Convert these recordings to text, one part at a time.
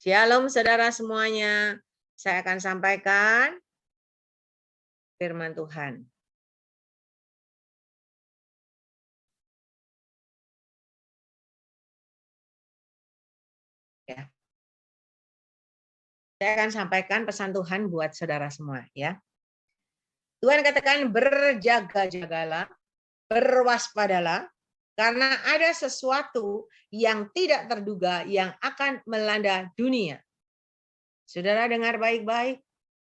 Shalom saudara semuanya. Saya akan sampaikan firman Tuhan. Ya. Saya akan sampaikan pesan Tuhan buat saudara semua, ya. Tuhan katakan berjaga-jagalah, berwaspadalah, karena ada sesuatu yang tidak terduga yang akan melanda dunia. Saudara dengar baik-baik.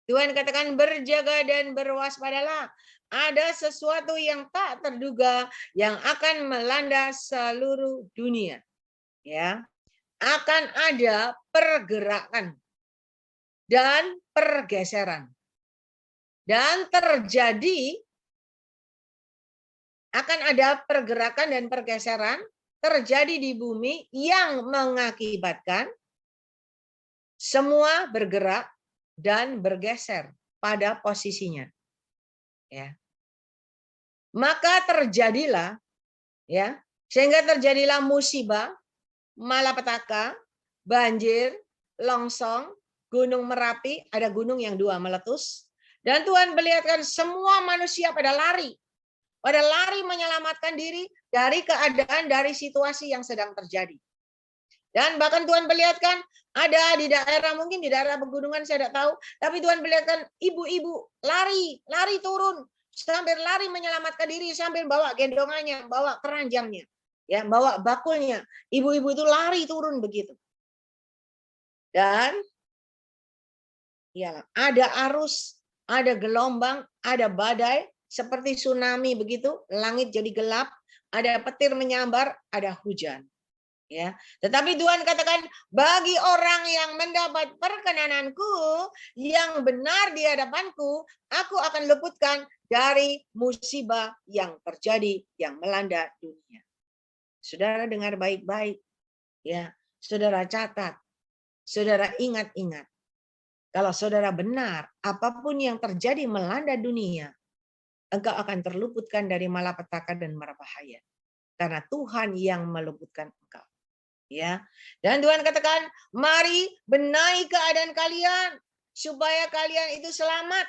Tuhan katakan berjaga dan berwaspadalah. Ada sesuatu yang tak terduga yang akan melanda seluruh dunia. Ya, akan ada pergerakan dan pergeseran. Dan akan ada pergerakan dan pergeseran terjadi di bumi yang mengakibatkan semua bergerak dan bergeser pada posisinya. Ya. Maka terjadilah, ya, sehingga terjadilah musibah, malapetaka, banjir, longsong, gunung Merapi, ada gunung yang 2 meletus, dan Tuhan perlihatkan semua manusia pada lari menyelamatkan diri dari keadaan, dari situasi yang sedang terjadi. Dan bahkan Tuhan perlihatkan ada di daerah, mungkin di daerah pegunungan saya tidak tahu, tapi Tuhan perlihatkan ibu-ibu lari turun, sambil lari menyelamatkan diri, sambil bawa gendongannya, bawa keranjangnya, ya, bawa bakulnya. Ibu-ibu itu lari turun begitu. Dan ya, ada arus, ada gelombang, ada badai, seperti tsunami begitu, langit jadi gelap, ada petir menyambar, ada hujan. Ya, tetapi Tuhan katakan bagi orang yang mendapat perkenananku, yang benar di hadapanku, aku akan luputkan dari musibah yang terjadi, yang melanda dunia. Saudara dengar baik-baik, ya, saudara catat, saudara ingat-ingat. Kalau saudara benar, apapun yang terjadi melanda dunia, engkau akan terluputkan dari malapetaka dan mara bahaya. Karena Tuhan yang meluputkan engkau. Ya. Dan Tuhan katakan, mari benahi keadaan kalian supaya kalian itu selamat,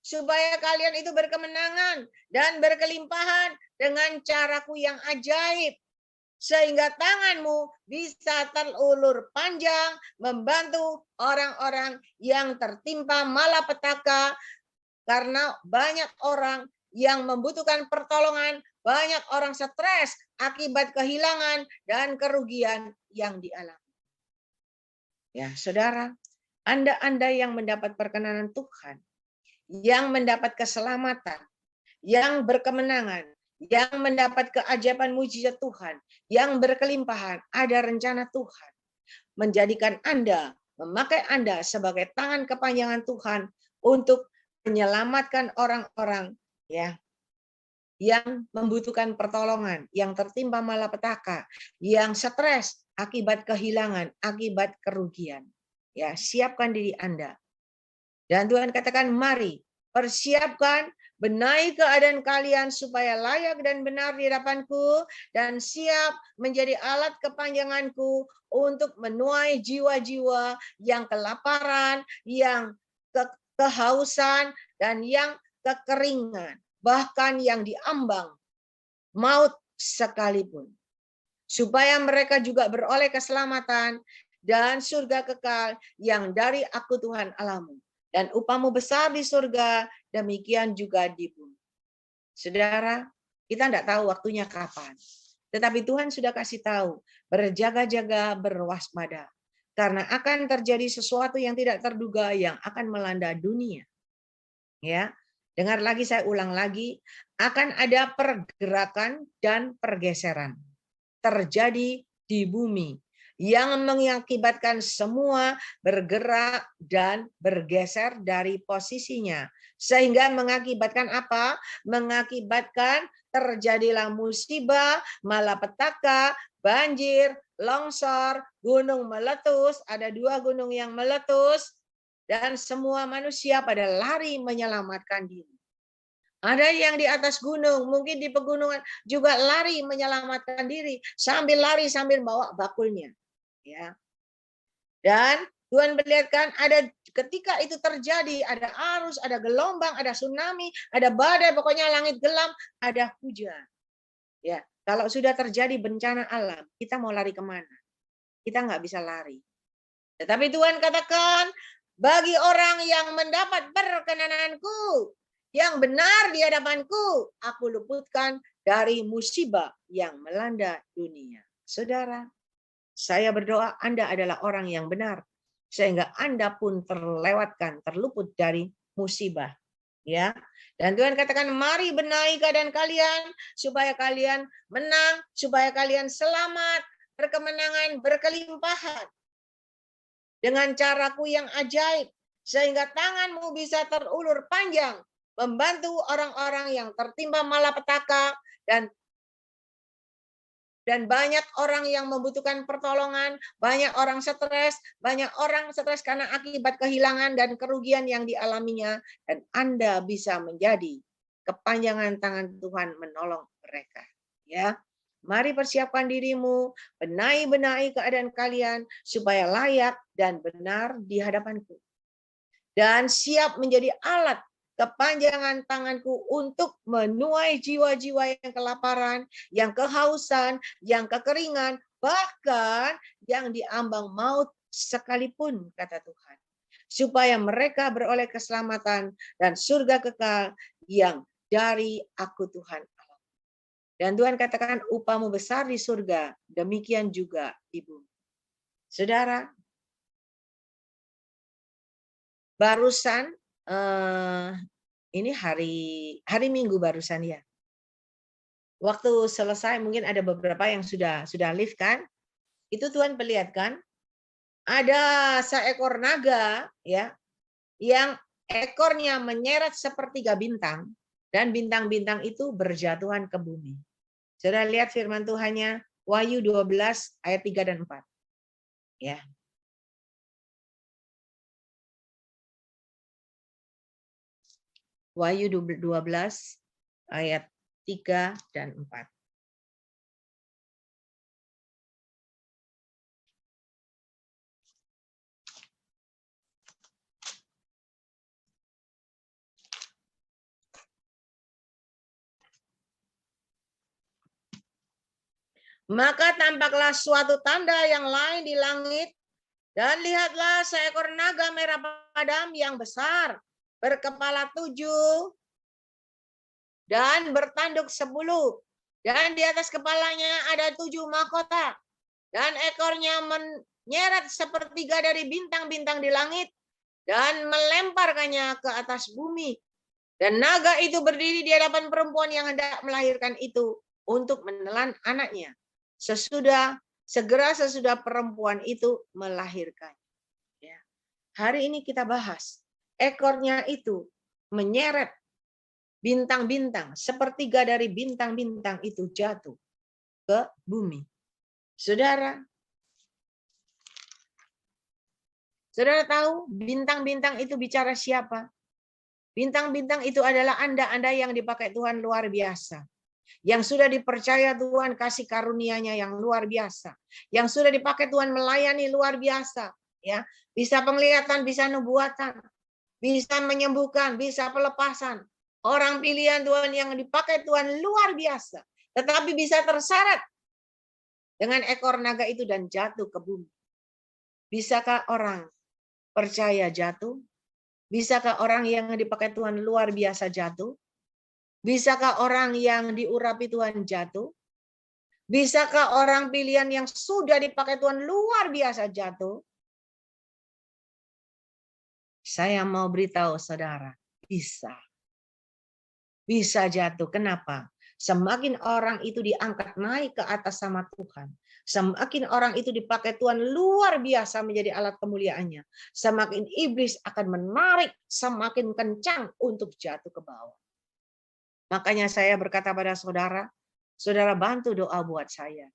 supaya kalian itu berkemenangan dan berkelimpahan dengan caraku yang ajaib, sehingga tanganmu bisa terulur panjang membantu orang-orang yang tertimpa malapetaka, karena banyak orang yang membutuhkan pertolongan, banyak orang stres akibat kehilangan dan kerugian yang dialami. Ya, saudara, Anda yang mendapat perkenanan Tuhan, yang mendapat keselamatan, yang berkemenangan, yang mendapat keajaiban mujizat Tuhan, yang berkelimpahan, ada rencana Tuhan menjadikan Anda, memakai Anda sebagai tangan kepanjangan Tuhan untuk menyelamatkan orang-orang, ya, yang membutuhkan pertolongan, yang tertimpa malapetaka, yang stres akibat kehilangan, akibat kerugian. Ya, siapkan diri Anda. Dan Tuhan katakan, mari persiapkan, benahi keadaan kalian supaya layak dan benar di hadapanku, dan siap menjadi alat kepanjanganku untuk menuai jiwa-jiwa yang kelaparan, yang kehausan, dan yang kekeringan, bahkan yang diambang maut sekalipun. Supaya mereka juga beroleh keselamatan dan surga kekal yang dari aku Tuhan Allahmu. Dan upahmu besar di surga, demikian juga di bumi. Saudara, kita tidak tahu waktunya kapan. Tetapi Tuhan sudah kasih tahu, berjaga-jaga, berwaspada. Karena akan terjadi sesuatu yang tidak terduga yang akan melanda dunia. Ya, dengar lagi, saya ulang lagi, akan ada pergerakan dan pergeseran terjadi di bumi yang mengakibatkan semua bergerak dan bergeser dari posisinya, sehingga mengakibatkan apa? Mengakibatkan terjadilah musibah, malapetaka, banjir, longsor, gunung meletus, ada 2 gunung yang meletus, dan semua manusia pada lari menyelamatkan diri. Ada yang di atas gunung, mungkin di pegunungan juga lari menyelamatkan diri, sambil lari sambil bawa bakulnya. Ya. Dan Tuhan perlihatkan ada ketika itu terjadi, ada arus, ada gelombang, ada tsunami, ada badai, pokoknya langit gelap, ada hujan. Ya, kalau sudah terjadi bencana alam, kita mau lari kemana? Kita nggak bisa lari. Tetapi Tuhan katakan, bagi orang yang mendapat perkenananku, yang benar di hadapanku, aku luputkan dari musibah yang melanda dunia. Saudara, saya berdoa Anda adalah orang yang benar, sehingga Anda pun terlewatkan, terluput dari musibah. Ya, dan Tuhan katakan, mari benahi keadaan kalian, supaya kalian menang, supaya kalian selamat, berkemenangan, berkelimpahan. Dengan caraku yang ajaib, sehingga tanganmu bisa terulur panjang, membantu orang-orang yang tertimpa malapetaka, dan banyak orang yang membutuhkan pertolongan, banyak orang stres karena akibat kehilangan dan kerugian yang dialaminya, dan Anda bisa menjadi kepanjangan tangan Tuhan menolong mereka. Ya, mari persiapkan dirimu, benahi keadaan kalian supaya layak dan benar di hadapanku, dan siap menjadi alat kepanjangan tanganku untuk menuai jiwa-jiwa yang kelaparan, yang kehausan, yang kekeringan, bahkan yang diambang maut sekalipun, kata Tuhan. Supaya mereka beroleh keselamatan dan surga kekal yang dari aku Tuhan Allah. Dan Tuhan katakan, upahmu besar di surga, demikian juga di bumi. Saudara, barusan ini hari Minggu barusan ya. Waktu selesai mungkin ada beberapa yang sudah live kan. Itu Tuhan perlihatkan ada seekor naga ya, yang ekornya menyeret sepertiga bintang, dan bintang-bintang itu berjatuhan ke bumi. Saudara lihat firman Tuhannya, Wahyu 12 ayat 3 dan 4. Ya. Wahyu 12 ayat 3 dan 4. Maka tampaklah suatu tanda yang lain di langit, dan lihatlah seekor naga merah padam yang besar, berkepala 7 dan bertanduk 10. Dan di atas kepalanya ada 7 mahkota, dan ekornya menyeret sepertiga dari bintang-bintang di langit dan melemparkannya ke atas bumi. Dan naga itu berdiri di hadapan perempuan yang hendak melahirkan itu untuk menelan anaknya. Segera sesudah perempuan itu melahirkan. Ya. Hari ini kita bahas, ekornya itu menyeret bintang-bintang, sepertiga dari bintang-bintang itu jatuh ke bumi. Saudara tahu bintang-bintang itu bicara siapa? Bintang-bintang itu adalah Anda yang dipakai Tuhan luar biasa. Yang sudah dipercaya Tuhan kasih karunia-Nya yang luar biasa, yang sudah dipakai Tuhan melayani luar biasa, ya, bisa penglihatan, bisa nubuatan, bisa menyembuhkan, bisa pelepasan. Orang pilihan Tuhan yang dipakai Tuhan luar biasa, tetapi bisa terseret dengan ekor naga itu dan jatuh ke bumi. Bisakah orang percaya jatuh? Bisakah orang yang dipakai Tuhan luar biasa jatuh? Bisakah orang yang diurapi Tuhan jatuh? Bisakah orang pilihan yang sudah dipakai Tuhan luar biasa jatuh? Saya mau beritahu saudara, bisa. Bisa jatuh. Kenapa? Semakin orang itu diangkat naik ke atas sama Tuhan, semakin orang itu dipakai Tuhan luar biasa menjadi alat kemuliaannya, semakin iblis akan menarik semakin kencang untuk jatuh ke bawah. Makanya saya berkata pada saudara, saudara bantu doa buat saya.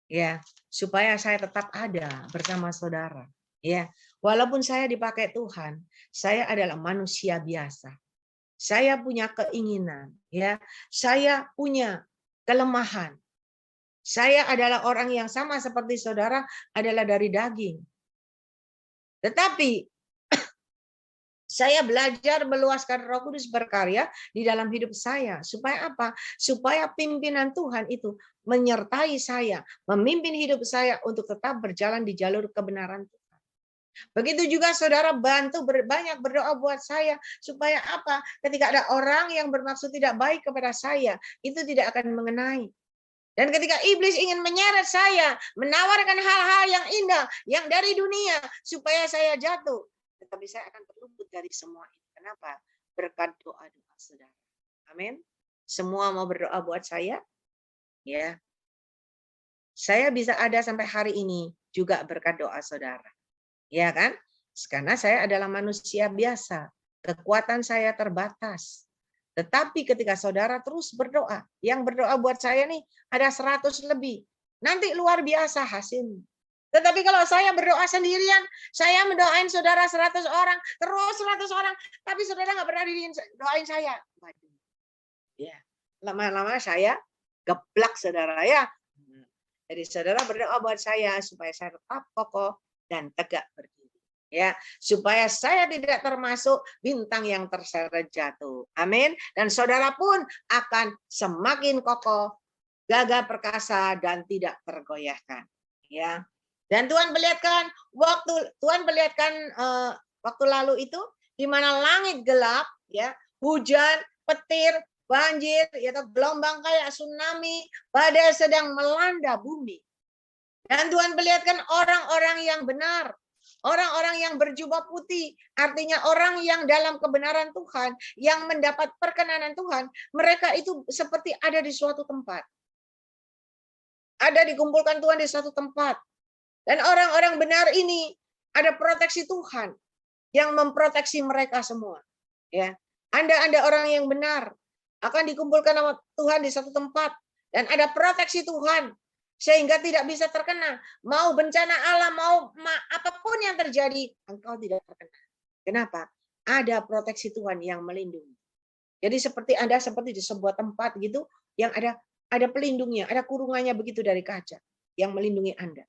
Ya, supaya saya tetap ada bersama saudara. Ya, walaupun saya dipakai Tuhan, saya adalah manusia biasa. Saya punya keinginan, ya. Saya punya kelemahan. Saya adalah orang yang sama seperti saudara, adalah dari daging. Tetapi saya belajar meluaskan Roh Kudus berkarya di dalam hidup saya. Supaya apa? Supaya pimpinan Tuhan itu menyertai saya, memimpin hidup saya untuk tetap berjalan di jalur kebenaran Tuhan. Begitu juga saudara bantu banyak berdoa buat saya. Supaya apa? Ketika ada orang yang bermaksud tidak baik kepada saya, itu tidak akan mengenai. Dan ketika iblis ingin menyeret saya, menawarkan hal-hal yang indah, yang dari dunia, supaya saya jatuh. Tetapi saya akan terluput dari semua itu. Kenapa? Berkat doa-doa saudara. Amin. Semua mau berdoa buat saya? Ya. Saya bisa ada sampai hari ini juga berkat doa saudara. Ya kan? Karena saya adalah manusia biasa. Kekuatan saya terbatas. Tetapi ketika saudara terus berdoa, yang berdoa buat saya nih ada 100 lebih. Nanti luar biasa hasilnya. Tetapi kalau saya berdoa sendirian, saya mendoain saudara 100 orang, terus 100 orang, tapi saudara nggak pernah doain saya. Waduh. Ya, lama-lama saya geblak saudara ya. Jadi saudara berdoa buat saya supaya saya tetap kokoh dan tegak berdiri. Ya, supaya saya tidak termasuk bintang yang terseret jatuh. Amin. Dan saudara pun akan semakin kokoh, gagah perkasa dan tidak tergoyahkan. Ya. Dan Tuhan perlihatkan waktu lalu itu di mana langit gelap, ya, hujan, petir, banjir, ya, gelombang kayak tsunami, badai sedang melanda bumi. Dan Tuhan perlihatkan orang-orang yang benar, orang-orang yang berjubah putih, artinya orang yang dalam kebenaran Tuhan, yang mendapat perkenanan Tuhan, mereka itu seperti ada di suatu tempat. Ada dikumpulkan Tuhan di suatu tempat. Dan orang-orang benar ini ada proteksi Tuhan yang memproteksi mereka semua. Ya, Anda orang yang benar akan dikumpulkan sama Tuhan di satu tempat dan ada proteksi Tuhan sehingga tidak bisa terkena. Mau bencana alam, mau apapun yang terjadi, engkau tidak terkena. Kenapa? Ada proteksi Tuhan yang melindungi. Jadi seperti Anda seperti di sebuah tempat gitu yang ada pelindungnya, ada kurungannya begitu dari kaca yang melindungi Anda.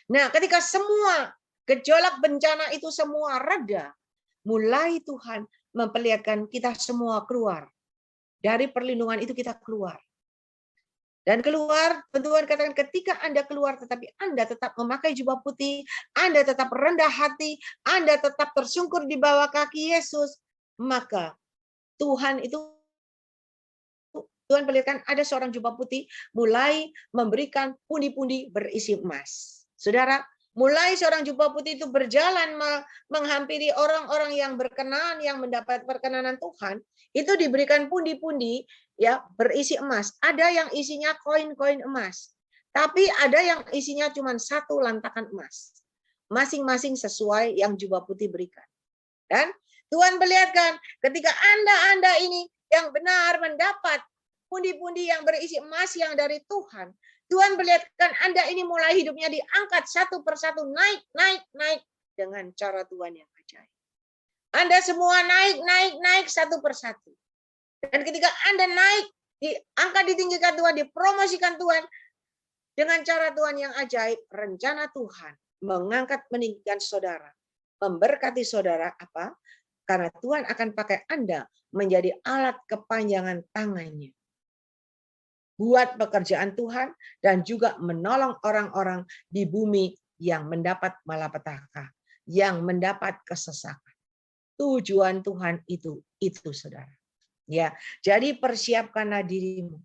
Nah, ketika semua gejolak bencana itu semua reda, mulai Tuhan memperlihatkan kita semua keluar. Dari perlindungan itu kita keluar. Dan keluar, Tuhan katakan ketika Anda keluar tetapi Anda tetap memakai jubah putih, Anda tetap rendah hati, Anda tetap tersungkur di bawah kaki Yesus, maka Tuhan perlihatkan ada seorang jubah putih mulai memberikan pundi-pundi berisi emas. Saudara, mulai seorang jubah putih itu berjalan menghampiri orang-orang yang berkenan, yang mendapat perkenanan Tuhan, itu diberikan pundi-pundi ya berisi emas. Ada yang isinya koin-koin emas, tapi ada yang isinya cuma satu lantakan emas. Masing-masing sesuai yang jubah putih berikan. Dan Tuhan perlihatkan ketika Anda ini yang benar mendapat pundi-pundi yang berisi emas yang dari Tuhan, Tuhan perlihatkan Anda ini mulai hidupnya diangkat satu persatu, naik dengan cara Tuhan yang ajaib. Anda semua naik satu persatu. Dan ketika Anda naik, diangkat, ditinggikan Tuhan, dipromosikan Tuhan, dengan cara Tuhan yang ajaib, rencana Tuhan mengangkat, meninggikan saudara, memberkati saudara, apa? Karena Tuhan akan pakai Anda menjadi alat kepanjangan tangannya. Buat pekerjaan Tuhan dan juga menolong orang-orang di bumi yang mendapat malapetaka, yang mendapat kesesakan. Tujuan Tuhan itu saudara. Ya, jadi persiapkanlah dirimu.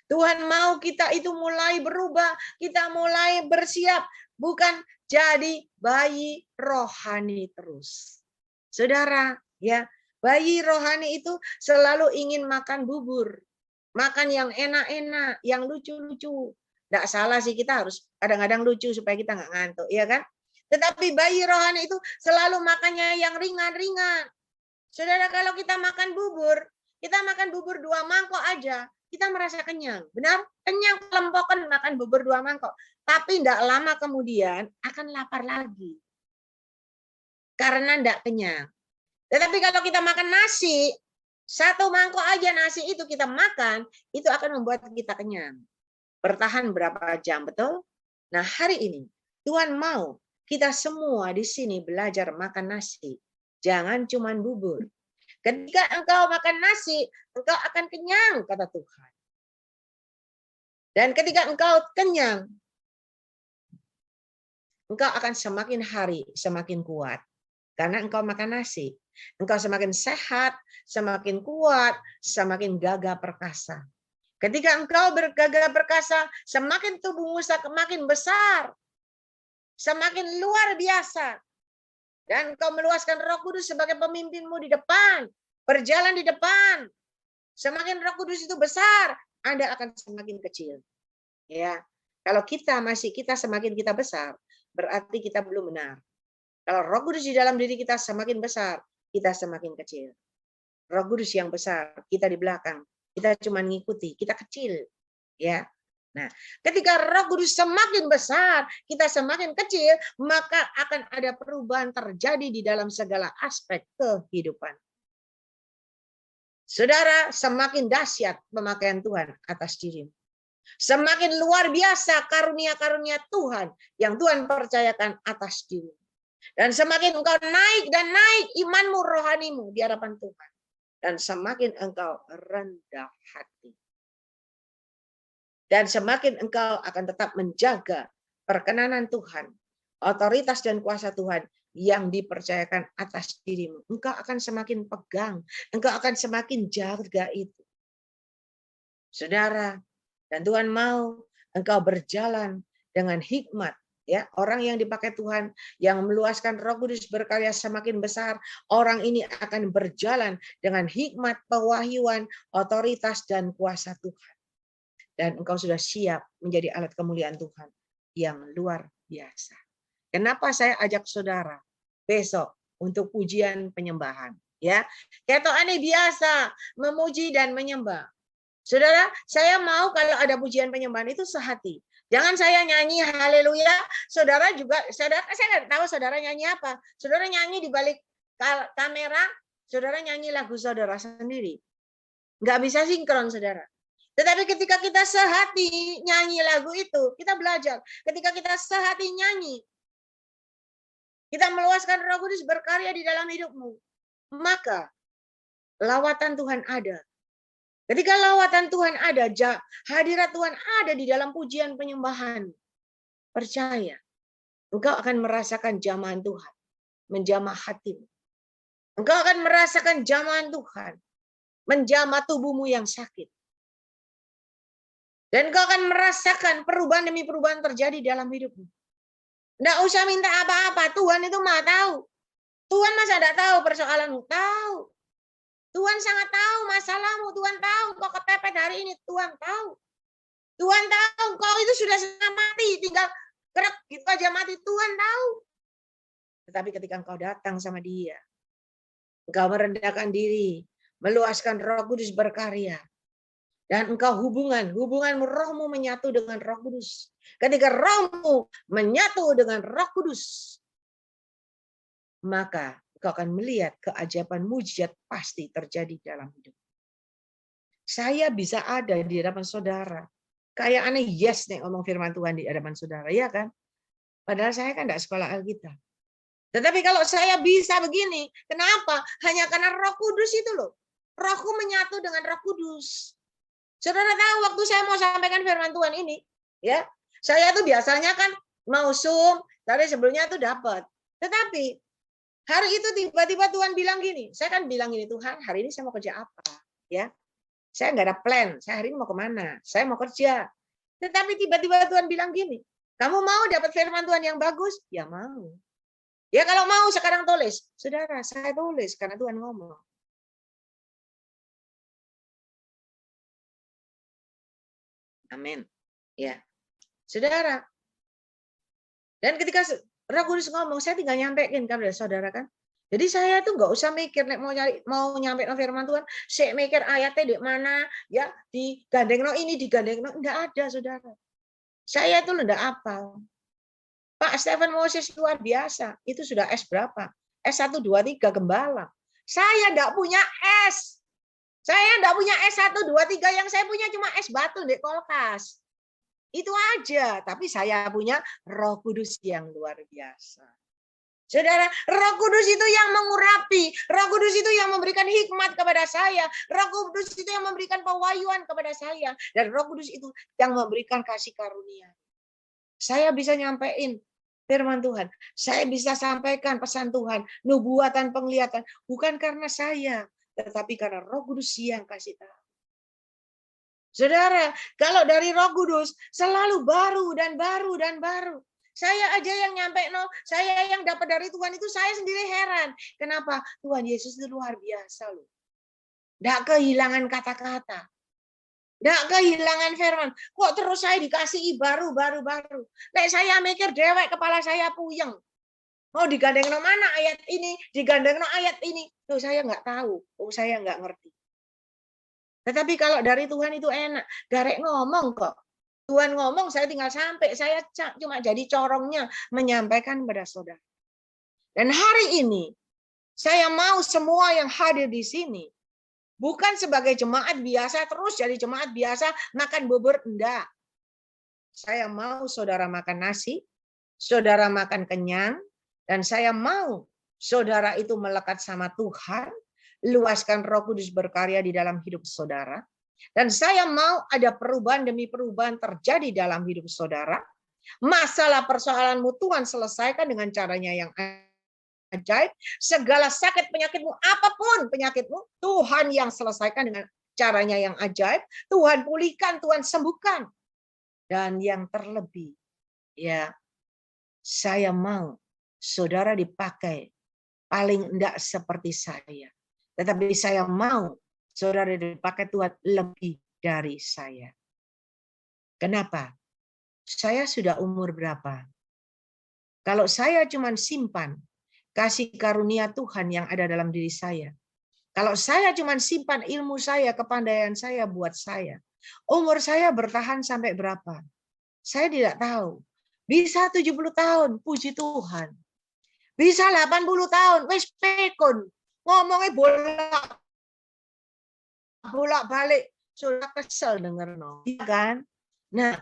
Tuhan mau kita itu mulai berubah, kita mulai bersiap, bukan jadi bayi rohani terus. Saudara, ya, bayi rohani itu selalu ingin makan bubur. Makan yang enak-enak, yang lucu-lucu. Nggak salah sih, kita harus kadang-kadang lucu supaya kita nggak ngantuk, ya kan? Tetapi bayi rohani itu selalu makannya yang ringan-ringan. Saudara, kalau kita makan bubur 2 mangkok aja, kita merasa kenyang. Benar? Kenyang kelempokan makan bubur 2 mangkok. Tapi nggak lama kemudian akan lapar lagi. Karena nggak kenyang. Tetapi kalau kita makan nasi, 1 mangkok aja nasi itu kita makan, itu akan membuat kita kenyang. Bertahan berapa jam, betul? Nah, hari ini Tuhan mau kita semua di sini belajar makan nasi. Jangan cuma bubur. Ketika engkau makan nasi, engkau akan kenyang, kata Tuhan. Dan ketika engkau kenyang, engkau akan semakin hari semakin kuat. Karena engkau makan nasi. Engkau semakin sehat, semakin kuat, semakin gagah perkasa. Ketika engkau bergagah perkasa, semakin tubuhmu semakin besar. Semakin luar biasa. Dan engkau meluaskan Roh Kudus sebagai pemimpinmu di depan. Berjalan di depan. Semakin Roh Kudus itu besar, Anda akan semakin kecil. Ya, kalau kita semakin kita besar, berarti kita belum benar. Kalau Roh Kudus di dalam diri kita semakin besar, kita semakin kecil. Roh Kudus yang besar, kita di belakang, kita cuma ngikuti, kita kecil. Ya. Nah, ketika Roh Kudus semakin besar, kita semakin kecil, maka akan ada perubahan terjadi di dalam segala aspek kehidupan. Saudara, semakin dahsyat pemakaian Tuhan atas dirimu. Semakin luar biasa karunia-karunia Tuhan yang Tuhan percayakan atas dirimu. Dan semakin engkau naik dan naik imanmu, rohanimu di hadapan Tuhan. Dan semakin engkau rendah hati. Dan semakin engkau akan tetap menjaga perkenanan Tuhan, otoritas dan kuasa Tuhan yang dipercayakan atas dirimu. Engkau akan semakin pegang, engkau akan semakin jaga itu. Saudara, dan Tuhan mau engkau berjalan dengan hikmat. Ya, orang yang dipakai Tuhan, yang meluaskan Roh Kudus berkarya semakin besar, orang ini akan berjalan dengan hikmat, pewahyuan, otoritas, dan kuasa Tuhan. Dan engkau sudah siap menjadi alat kemuliaan Tuhan yang luar biasa. Kenapa saya ajak saudara besok untuk pujian penyembahan? Ya, ketokane biasa memuji dan menyembah. Saudara, saya mau kalau ada pujian penyembahan itu sehati. Jangan saya nyanyi haleluya, saya nggak tahu saudara nyanyi apa. Saudara nyanyi di balik kamera, saudara nyanyi lagu saudara sendiri. Nggak bisa sinkron, saudara. Tetapi ketika kita sehati nyanyi lagu itu, kita belajar. Ketika kita sehati nyanyi, kita meluaskan Roh Kudus berkarya di dalam hidupmu, maka lawatan Tuhan ada. Ketika lawatan Tuhan ada, hadirat Tuhan ada di dalam pujian penyembahan. Percaya, engkau akan merasakan jamahan Tuhan, menjamah hatimu. Engkau akan merasakan jamahan Tuhan, menjamah tubuhmu yang sakit. Dan engkau akan merasakan perubahan demi perubahan terjadi dalam hidupmu. Nggak usah minta apa-apa, Tuhan itu Maha tahu. Tuhan masa tidak tahu persoalanmu? Tahu. Tuhan sangat tahu masalahmu. Tuhan tahu kau kepepet hari ini. Tuhan tahu. Tuhan tahu kau itu sudah setengah mati. Tinggal gerak gitu aja mati. Tuhan tahu. Tetapi ketika engkau datang sama dia, engkau merendahkan diri, meluaskan Roh Kudus berkarya. Dan engkau hubunganmu, rohmu menyatu dengan Roh Kudus. Ketika rohmu menyatu dengan Roh Kudus, maka engkau akan melihat keajaiban mujizat pasti terjadi dalam hidup. Saya bisa ada di hadapan saudara. Kayak aneh yes nih ngomong firman Tuhan di hadapan saudara, ya kan? Padahal saya kan tidak sekolah Alkitab. Tetapi kalau saya bisa begini, kenapa? Hanya karena Roh Kudus itu loh. Rohku menyatu dengan Roh Kudus. Saudara tahu waktu saya mau sampaikan firman Tuhan ini, ya, saya tuh biasanya kan mau Zoom, dari sebelumnya tuh dapat. Tetapi hari itu tiba-tiba Tuhan bilang gini, saya kan bilang gini, Tuhan hari ini saya mau kerja apa, ya, saya nggak ada plan, saya hari ini mau kemana, saya mau kerja. Tetapi tiba-tiba Tuhan bilang gini, kamu mau dapat firman Tuhan yang bagus? Ya mau. Ya kalau mau sekarang tulis, saudara, saya tulis karena Tuhan ngomong. Amin. Ya, saudara. Dan ketika Roh Kudus ngomong, saya tinggal nyampein kan, saudara kan. Jadi saya tuh nggak usah mikir mau nyampe firman Tuhan, saya mikir ayatnya di mana, ya digandeng ini, digandeng nggak ada, saudara. Saya tuh nggak hafal. Pak Stephen Moses luar biasa. Itu sudah S berapa? S1, 2, 3 gembala. Saya nggak punya S. Saya nggak punya S1, 2, 3. Yang saya punya cuma S batu di kulkas. Itu aja, tapi saya punya Roh Kudus yang luar biasa. Saudara, Roh Kudus itu yang mengurapi, Roh Kudus itu yang memberikan hikmat kepada saya, Roh Kudus itu yang memberikan pewahyuan kepada saya, dan Roh Kudus itu yang memberikan kasih karunia. Saya bisa nyampein firman Tuhan, saya bisa sampaikan pesan Tuhan, nubuatan, penglihatan, bukan karena saya, tetapi karena Roh Kudus yang kasih tahu. Saudara, kalau dari Roh Kudus selalu baru dan baru dan baru. Saya aja yang nyampe, saya yang dapat dari Tuhan itu saya sendiri heran. Kenapa? Tuhan Yesus itu luar biasa loh. Nggak kehilangan kata-kata. Nggak kehilangan firman. Kok terus saya dikasih baru. Lek saya mikir dewek, kepala saya puyeng. Mau digandeng no mana ayat ini, digandeng no ayat ini. Tuh saya nggak tahu, saya nggak ngerti. Tetapi kalau dari Tuhan itu enak. Garek ngomong kok. Tuhan ngomong, saya tinggal sampai. Saya cuma jadi corongnya menyampaikan kepada saudara. Dan hari ini, saya mau semua yang hadir di sini, bukan sebagai jemaat biasa, terus jadi jemaat biasa, makan bubur, enggak. Saya mau saudara makan nasi, saudara makan kenyang, dan saya mau saudara itu melekat sama Tuhan, luaskan Roh Kudus berkarya di dalam hidup saudara. Dan saya mau ada perubahan demi perubahan terjadi dalam hidup saudara. Masalah persoalanmu Tuhan selesaikan dengan caranya yang ajaib. Segala sakit penyakitmu, apapun penyakitmu, Tuhan yang selesaikan dengan caranya yang ajaib. Tuhan pulihkan, Tuhan sembuhkan. Dan yang terlebih, ya, saya mau saudara dipakai paling enggak seperti saya. Tetapi saya mau saudara dipakai Tuhan lebih dari saya. Kenapa? Saya sudah umur berapa? Kalau saya cuma simpan kasih karunia Tuhan yang ada dalam diri saya. Kalau saya cuma simpan ilmu saya, kepandaian saya buat saya. Umur saya bertahan sampai berapa? Saya tidak tahu. Bisa 70 tahun, puji Tuhan. Bisa 80 tahun, wis pekun. Ngomongnya bolak-balik, sudah kesel denger no, kan? Nah,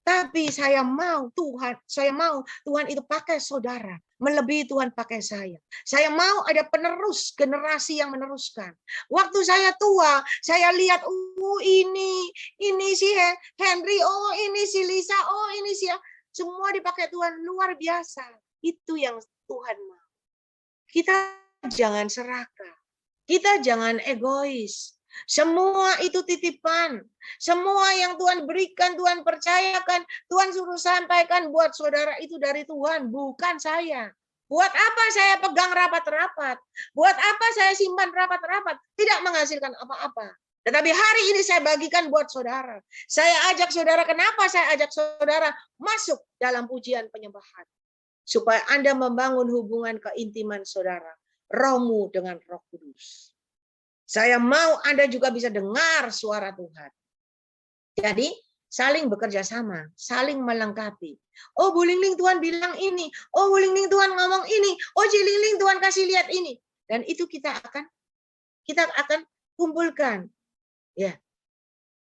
tapi saya mau Tuhan itu pakai saudara, melebihi Tuhan pakai saya. Saya mau ada penerus, generasi yang meneruskan. Waktu saya tua, saya lihat, ini si Henry, ini si Lisa, ini si, semua dipakai Tuhan, luar biasa. Itu yang Tuhan mau. Kita jangan serakah. Kita jangan egois. Semua itu titipan. Semua yang Tuhan berikan, Tuhan percayakan, Tuhan suruh sampaikan buat saudara itu dari Tuhan, bukan saya. Buat apa saya pegang rapat-rapat? Buat apa saya simpan rapat-rapat? Tidak menghasilkan apa-apa. Tetapi hari ini saya bagikan buat saudara. Saya ajak saudara, kenapa saya ajak saudara masuk dalam pujian penyembahan? Supaya Anda membangun hubungan keintiman saudara. Rohmu dengan Roh Kudus. Saya mau Anda juga bisa dengar suara Tuhan. Jadi saling bekerja sama, saling melengkapi. Oh, Bu Lingling Tuhan bilang ini. Oh, Bu Lingling Tuhan ngomong ini. Oh, Ci Lingling Tuhan kasih lihat ini. Dan itu kita akan kumpulkan. Ya.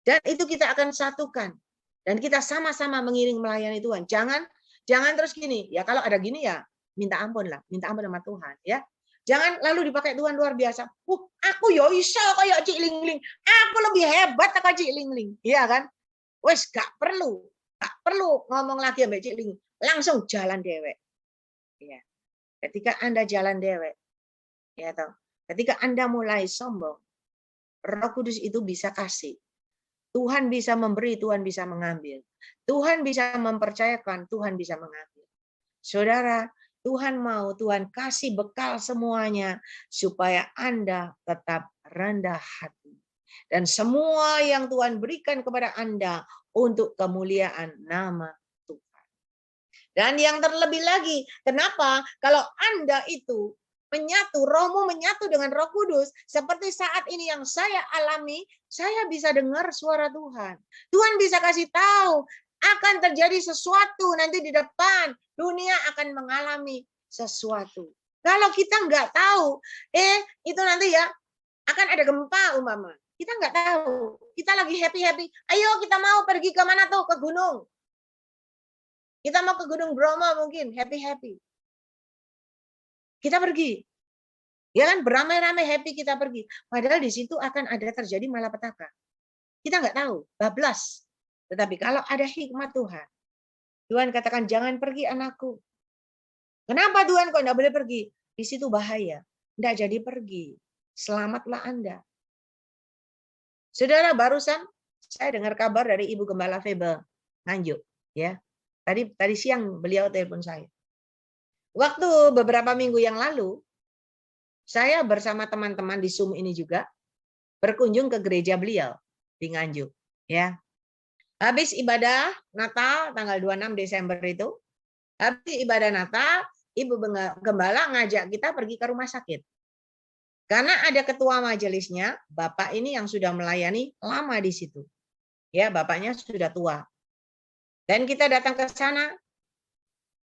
Dan itu kita akan satukan. Dan kita sama-sama mengiring melayani Tuhan. Jangan terus gini. Ya kalau ada gini ya minta ampun lah, minta ampun sama Tuhan, ya. Jangan lalu dipakai Tuhan luar biasa. Aku yo iso kayak Cik Lingling. Aku lebih hebat kayak Cik Lingling. Iya kan? Wes gak perlu ngomong lagi sama Cik Lingling. Langsung jalan dewek. Ya. Ketika Anda jalan dewek, ya toh. Ketika Anda mulai sombong, Roh Kudus itu bisa kasih. Tuhan bisa memberi, Tuhan bisa mengambil. Tuhan bisa mempercayakan, Tuhan bisa mengambil. Saudara, Tuhan mau, Tuhan kasih bekal semuanya supaya Anda tetap rendah hati. Dan semua yang Tuhan berikan kepada Anda untuk kemuliaan nama Tuhan. Dan yang terlebih lagi, kenapa kalau Anda itu menyatu, rohmu menyatu dengan Roh Kudus, seperti saat ini yang saya alami, saya bisa dengar suara Tuhan. Tuhan bisa kasih tahu, akan terjadi sesuatu nanti di depan, dunia akan mengalami sesuatu. Kalau kita nggak tahu, itu nanti ya akan ada gempa umpama. Kita nggak tahu. Kita lagi happy-happy. Ayo kita mau pergi ke mana tuh? Ke gunung. Kita mau ke Gunung Bromo mungkin, happy-happy. Kita pergi. Ya kan, beramai-ramai happy kita pergi. Padahal di situ akan ada terjadi malapetaka. Kita nggak tahu, bablas. Tetapi kalau ada hikmat Tuhan, Tuhan katakan, jangan pergi anakku. Kenapa Tuhan kok nggak boleh pergi? Di situ bahaya. Nggak jadi pergi. Selamatlah Anda. Saudara, barusan saya dengar kabar dari Ibu Gembala Febel Nganjuk. Ya, tadi siang beliau telepon saya. Waktu beberapa minggu yang lalu, saya bersama teman-teman di Zoom ini juga berkunjung ke gereja beliau di Nganjuk. Ya, habis ibadah Natal tanggal 26 Desember itu, habis ibadah Natal, Ibu Gembala ngajak kita pergi ke rumah sakit. Karena ada ketua majelisnya, Bapak ini yang sudah melayani lama di situ. Ya, bapaknya sudah tua. Dan kita datang ke sana.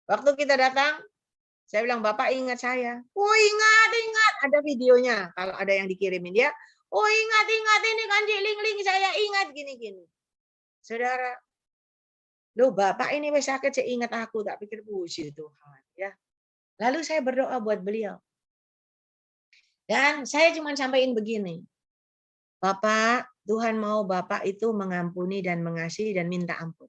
Waktu kita datang, saya bilang, Bapak ingat saya. Oh ingat. Ada videonya. Kalau ada yang dikirimin dia. Oh ingat. Ini kan Ling, saya ingat gini-gini. Saudara, loh Bapak ini wes sakit, saya ingat aku. Tak pikir puji Tuhan. Ya. Lalu saya berdoa buat beliau. Dan saya cuma sampaikan begini. Bapak, Tuhan mau Bapak itu mengampuni dan mengasihi dan minta ampun.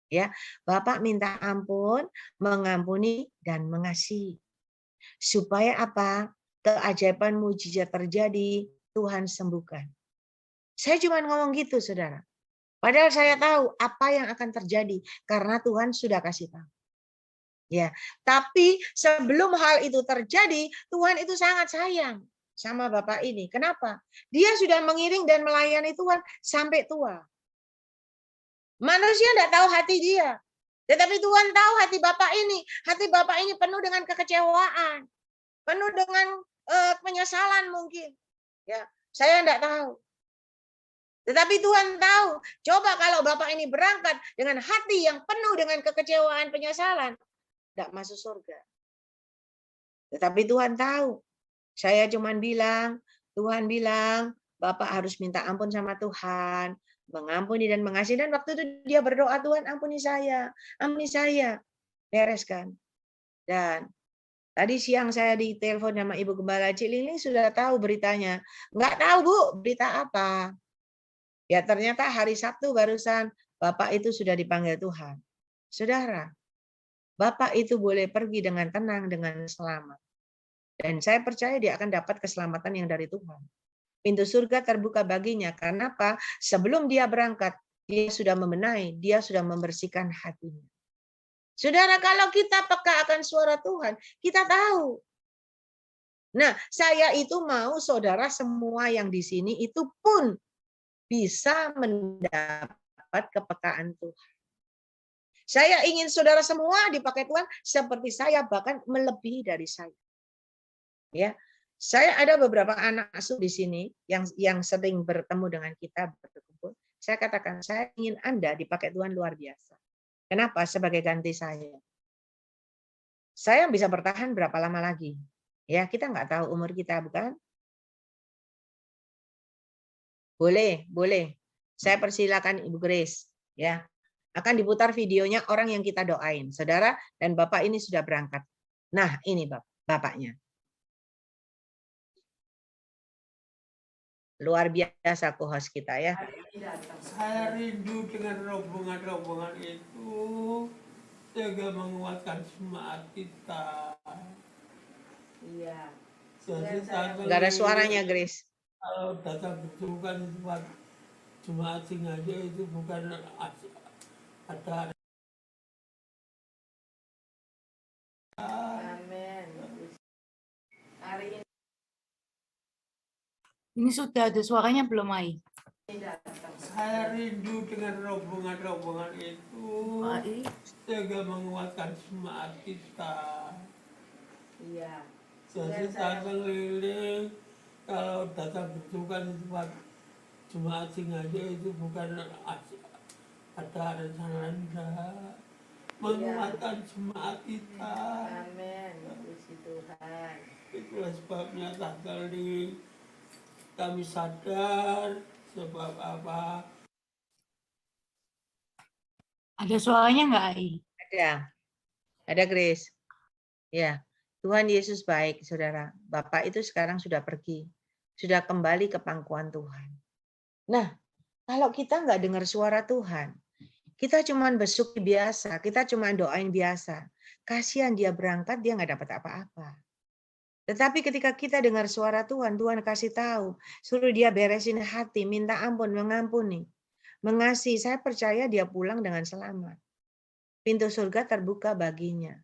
Ya, Bapak minta ampun, mengampuni dan mengasihi. Supaya apa? Keajaiban mujizat terjadi, Tuhan sembuhkan. Saya cuma ngomong gitu, Saudara. Padahal saya tahu apa yang akan terjadi karena Tuhan sudah kasih tahu. Ya, tapi sebelum hal itu terjadi, Tuhan itu sangat sayang sama Bapak ini. Kenapa? Dia sudah mengiring dan melayani Tuhan sampai tua. Manusia tidak tahu hati dia. Tetapi Tuhan tahu hati Bapak ini. Hati Bapak ini penuh dengan kekecewaan. Penuh dengan penyesalan mungkin. Ya, saya tidak tahu. Tetapi Tuhan tahu. Coba kalau Bapak ini berangkat dengan hati yang penuh dengan kekecewaan, penyesalan. Tidak masuk surga. Tetapi Tuhan tahu. Saya cuma bilang, Tuhan bilang, Bapak harus minta ampun sama Tuhan. Mengampuni dan mengasihi. Dan waktu itu dia berdoa, Tuhan ampuni saya. Bereskan. Dan tadi siang saya ditelepon sama Ibu Gembala, Cik Lili sudah tahu beritanya. Enggak tahu Bu, berita apa. Ya ternyata hari Sabtu barusan Bapak itu sudah dipanggil Tuhan. Saudara, Bapak itu boleh pergi dengan tenang, dengan selamat. Dan saya percaya dia akan dapat keselamatan yang dari Tuhan. Pintu surga terbuka baginya. Karena apa? Sebelum dia berangkat, dia sudah membenahi, dia sudah membersihkan hatinya. Saudara, kalau kita peka akan suara Tuhan, kita tahu. Nah, saya itu mau saudara semua yang di sini itu pun bisa mendapat kepekaan Tuhan. Saya ingin saudara semua dipakai Tuhan seperti saya, bahkan melebihi dari saya. Ya, saya ada beberapa anak asuh di sini yang sering bertemu dengan kita berkumpul. Saya katakan, saya ingin Anda dipakai Tuhan luar biasa. Kenapa? Sebagai ganti saya. Saya bisa bertahan berapa lama lagi? Ya, kita nggak tahu umur kita, bukan? Boleh. Saya persilakan Ibu Grace. Ya, akan diputar videonya orang yang kita doain, saudara dan Bapak ini sudah berangkat. Nah, ini Bapaknya. Luar biasa co-host kita ya. Saya rindu dengan rombongan-rombongan itu sehingga menguatkan semangat kita. Iya. Nggak ada suaranya, Grace. Kalau datang berjumpa di tempat jemaat Singaja itu bukan ada. Amin. Hari ini Ini sudah ada suaranya belum, Mai? Saya rindu dengan rombongan-rombongan itu sehingga menguatkan semangat kita. Iya. Saya keliling kalau datang berjumpa di tempat jemaat Singaja itu bukan ada rencana menguatkan jemaat kita. Amin. Puji Tuhan. Itulah sebabnya tak kali kami sadar sebab apa. Ada suaranya nggak, Ai? Ada. Ada Grace. Ya, Tuhan Yesus baik, saudara. Bapak itu sekarang sudah pergi. Sudah kembali ke pangkuan Tuhan. Nah, kalau kita nggak dengar suara Tuhan, kita cuma besuk biasa, kita cuma doain biasa. Kasihan dia berangkat, dia nggak dapat apa-apa. Tetapi ketika kita dengar suara Tuhan, Tuhan kasih tahu, suruh dia beresin hati, minta ampun, mengampuni, mengasihi. Saya percaya dia pulang dengan selamat. Pintu surga terbuka baginya.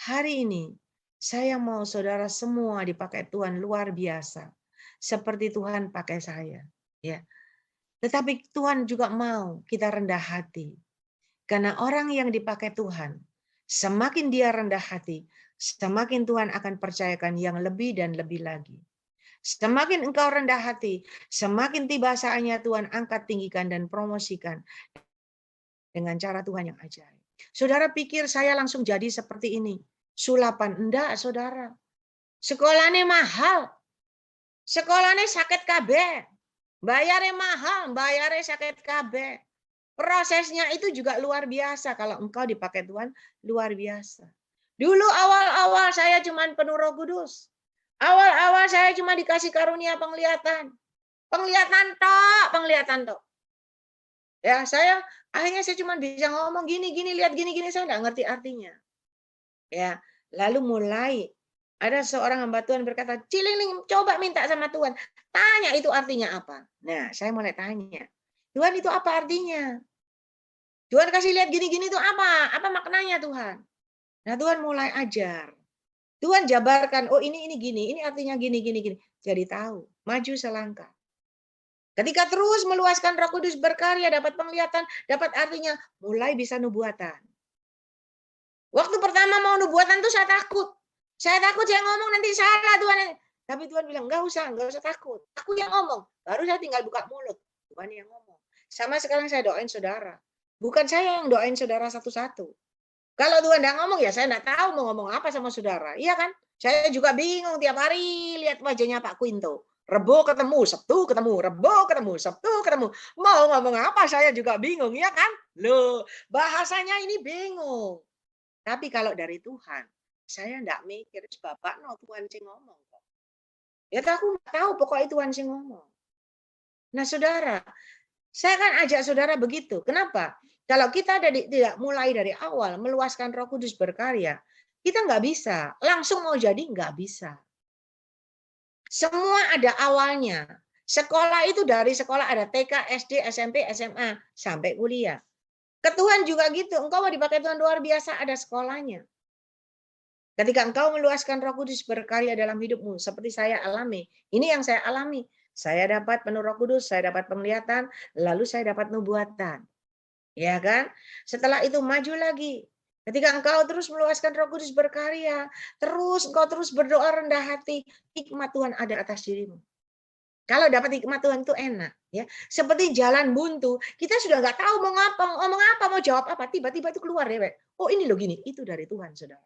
Hari ini, saya mau saudara semua dipakai Tuhan luar biasa. Seperti Tuhan pakai saya. Ya. Tetapi Tuhan juga mau kita rendah hati. Karena orang yang dipakai Tuhan, semakin dia rendah hati, semakin Tuhan akan percayakan yang lebih dan lebih lagi. Semakin engkau rendah hati, semakin tiba saatnya Tuhan angkat tinggikan dan promosikan dengan cara Tuhan yang ajaib. Saudara pikir saya langsung jadi seperti ini? Sulapan? Enggak, saudara. Sekolahnya mahal. Sekolahnya sakit kabeh. Bayarnya mahal, bayarnya sakit kabeh. Prosesnya itu juga luar biasa. Kalau engkau dipakai Tuhan, luar biasa. Dulu awal-awal saya cuma penuh Roh Kudus. Awal-awal saya cuma dikasih karunia penglihatan. Penglihatan tok. Ya, akhirnya saya cuma bisa ngomong gini, lihat gini, saya nggak ngerti artinya. Ya, lalu mulai ada seorang hamba Tuhan berkata, Cilingling, coba minta sama Tuhan. Tanya itu artinya apa. Nah, saya mulai tanya. Tuhan itu apa artinya? Tuhan kasih lihat gini-gini itu apa? Apa maknanya Tuhan? Nah, Tuhan mulai ajar. Tuhan jabarkan, oh ini gini, ini artinya gini. Jadi tahu, maju selangkah. Ketika terus meluaskan Roh Kudus berkarya, dapat penglihatan, dapat artinya, mulai bisa nubuatan. Waktu pertama mau nubuatan tuh saya takut. Saya ngomong nanti salah Tuhan. Tapi Tuhan bilang, enggak usah takut. Aku yang ngomong. Baru saya tinggal buka mulut. Tuhan yang ngomong. Sama sekarang saya doain saudara. Bukan saya yang doain saudara satu-satu. Kalau Tuhan enggak ngomong, ya saya enggak tahu mau ngomong apa sama saudara. Iya kan? Saya juga bingung tiap hari lihat wajahnya Pak Quinto. Rebo ketemu, Sabtu ketemu, Rebo ketemu, Sabtu ketemu. Mau ngomong apa saya juga bingung, ya kan? Loh, bahasanya ini bingung. Tapi kalau dari Tuhan, saya enggak mikir, Bapak no Tuhan sing ngomong kok. Ya aku enggak tahu, pokoknya Tuhan sing ngomong. Nah, saudara, saya kan ajak saudara begitu. Kenapa? Kalau kita tidak mulai dari awal meluaskan Roh Kudus berkarya, kita nggak bisa. Langsung mau jadi nggak bisa. Semua ada awalnya. Sekolah itu dari sekolah ada TK, SD, SMP, SMA, sampai kuliah. Ke Tuhan juga gitu. Engkau mau dipakai Tuhan luar biasa, ada sekolahnya. Ketika engkau meluaskan Roh Kudus berkarya dalam hidupmu, seperti saya alami. Ini yang saya alami. Saya dapat penuh Roh Kudus, saya dapat penglihatan, lalu saya dapat nubuatan. Ya kan? Setelah itu maju lagi. Ketika engkau terus meluaskan Roh Kudus berkarya, engkau terus berdoa rendah hati, hikmat Tuhan ada atas dirimu. Kalau dapat hikmat Tuhan itu enak, ya. Seperti jalan buntu, kita sudah nggak tahu mau ngomong apa, mau jawab apa, tiba-tiba itu keluar ya, oh ini loh gini, itu dari Tuhan, saudara.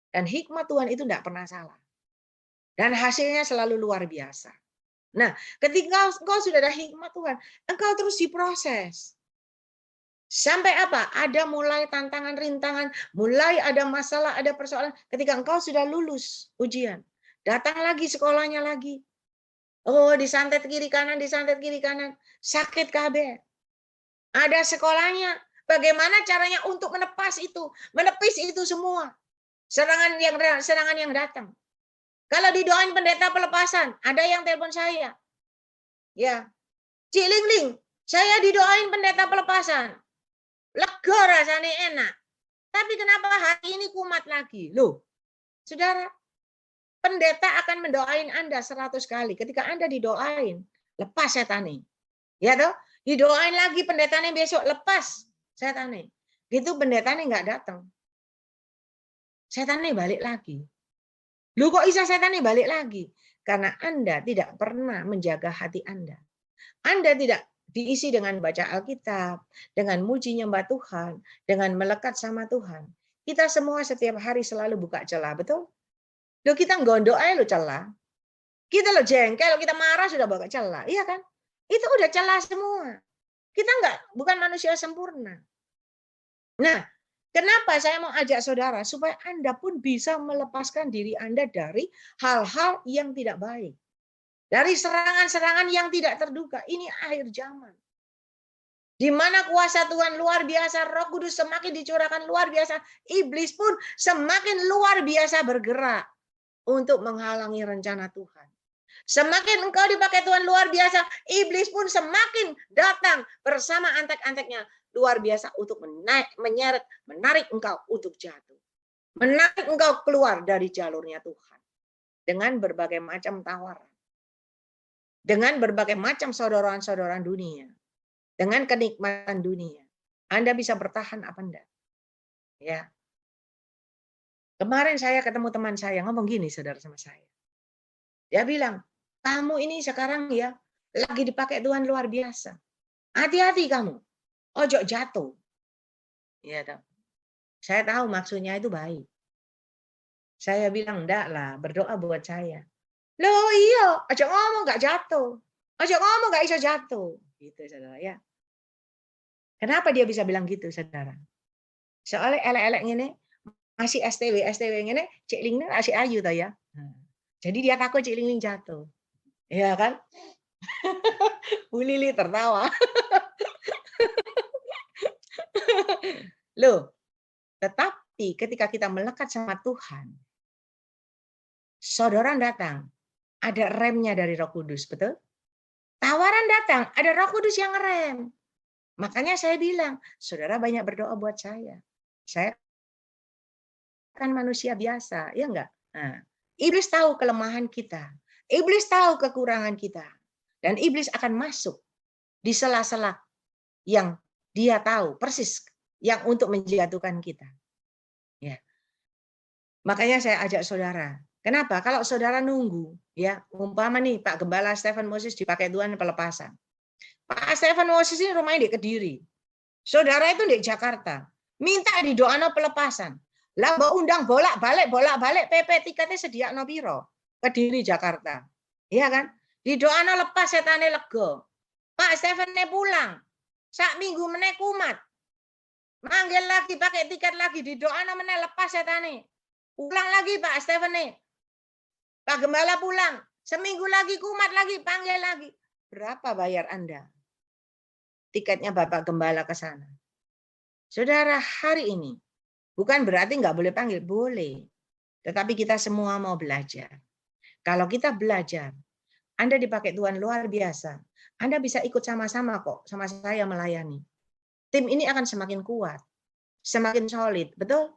Dan hikmat Tuhan itu enggak pernah salah. Dan hasilnya selalu luar biasa. Nah, ketika engkau sudah ada hikmat Tuhan, engkau terus diproses. Sampai apa? Ada mulai tantangan, rintangan, mulai ada masalah, ada persoalan. Ketika engkau sudah lulus ujian, datang lagi sekolahnya lagi. Oh, disantet kiri kanan, sakit kabeh. Ada sekolahnya. Bagaimana caranya untuk menepis itu semua. Serangan yang datang. Kalau didoain pendeta pelepasan, ada yang telepon saya. Ya. Cilingling, saya didoain pendeta pelepasan. Lega rasanya enak. Tapi kenapa hari ini kumat lagi? Loh, saudara, pendeta akan mendoain Anda 100 kali. Ketika Anda didoain, lepas setannya. Ya toh? Didoain lagi pendetanya besok, lepas setannya. Gitu pendetanya nggak datang. Setannya balik lagi. Loh kok bisa setannya balik lagi? Karena Anda tidak pernah menjaga hati Anda. Anda tidak diisi dengan baca Alkitab, dengan muji nyembah Tuhan, dengan melekat sama Tuhan. Kita semua setiap hari selalu buka celah, betul? Loh kita gondok aja lo celah. Kita lo jengkel, kita marah sudah buka celah, iya kan? Itu udah celah semua. Kita bukan manusia sempurna. Nah, Kenapa saya mau ajak saudara? Supaya Anda pun bisa melepaskan diri Anda dari hal-hal yang tidak baik. Dari serangan-serangan yang tidak terduga. Ini akhir zaman. Di mana kuasa Tuhan luar biasa, Roh Kudus semakin dicurahkan luar biasa, iblis pun semakin luar biasa bergerak untuk menghalangi rencana Tuhan. Semakin engkau dipakai Tuhan luar biasa, iblis pun semakin datang bersama antek-anteknya luar biasa untuk menarik engkau untuk jatuh. Menarik engkau keluar dari jalurnya Tuhan. Dengan berbagai macam tawaran. Dengan berbagai macam saudara-saudara dunia. Dengan kenikmatan dunia. Anda bisa bertahan apa enggak? Ya. Kemarin saya ketemu teman saya ngomong gini saudara sama saya. Dia bilang, kamu ini sekarang ya lagi dipakai Tuhan luar biasa. Hati-hati kamu. Ojo jatuh. Ya, saya tahu maksudnya itu baik. Saya bilang enggak lah, berdoa buat saya. Loh iya, ojo ngomong enggak jatuh. Ojo ngomong enggak bisa jatuh. Gitu saudara ya. Kenapa dia bisa bilang gitu, saudara? Soalnya elek-elek ini masih STW ini, Cik Ling ini masih ayu toh ya. Jadi dia takut Cik Ling jatuh. Iya kan? Bu Lili tertawa. Loh, tetapi ketika kita melekat sama Tuhan, saudara datang, ada remnya dari Roh Kudus, betul? Tawaran datang, ada Roh Kudus yang ngerem. Makanya saya bilang, saudara banyak berdoa buat saya. Saya kan manusia biasa, ya enggak? Nah, iblis tahu kelemahan kita. Iblis tahu kekurangan kita. Dan iblis akan masuk di sela-sela yang dia tahu persis yang untuk menjatuhkan kita. Ya. Makanya saya ajak saudara. Kenapa? Kalau saudara nunggu, ya, umpama nih Pak Gembala Stephen Moses dipakai Tuhan pelepasan. Pak Stephen Moses ini rumahnya di Kediri. Saudara itu di Jakarta. Minta didoano pelepasan. Lah mbok undang bolak-balik PP tiketnya sediakno piro? Kediri Jakarta. Iya kan? Didoano lepas setane lega. Pak Stephen pulang. Sak minggu meneh kumat. Manggil lagi pakai tiket lagi didoano meneh lepas setane. Pulang lagi Pak Stephen. Pak Gembala pulang. Seminggu lagi kumat lagi, panggil lagi. Berapa bayar Anda? Tiketnya Bapak Gembala ke sana. Saudara, hari ini bukan berarti nggak boleh panggil, boleh. Tetapi kita semua mau belajar. Kalau kita belajar, Anda dipakai Tuhan luar biasa. Anda bisa ikut sama-sama kok, sama saya melayani. Tim ini akan semakin kuat, semakin solid, betul?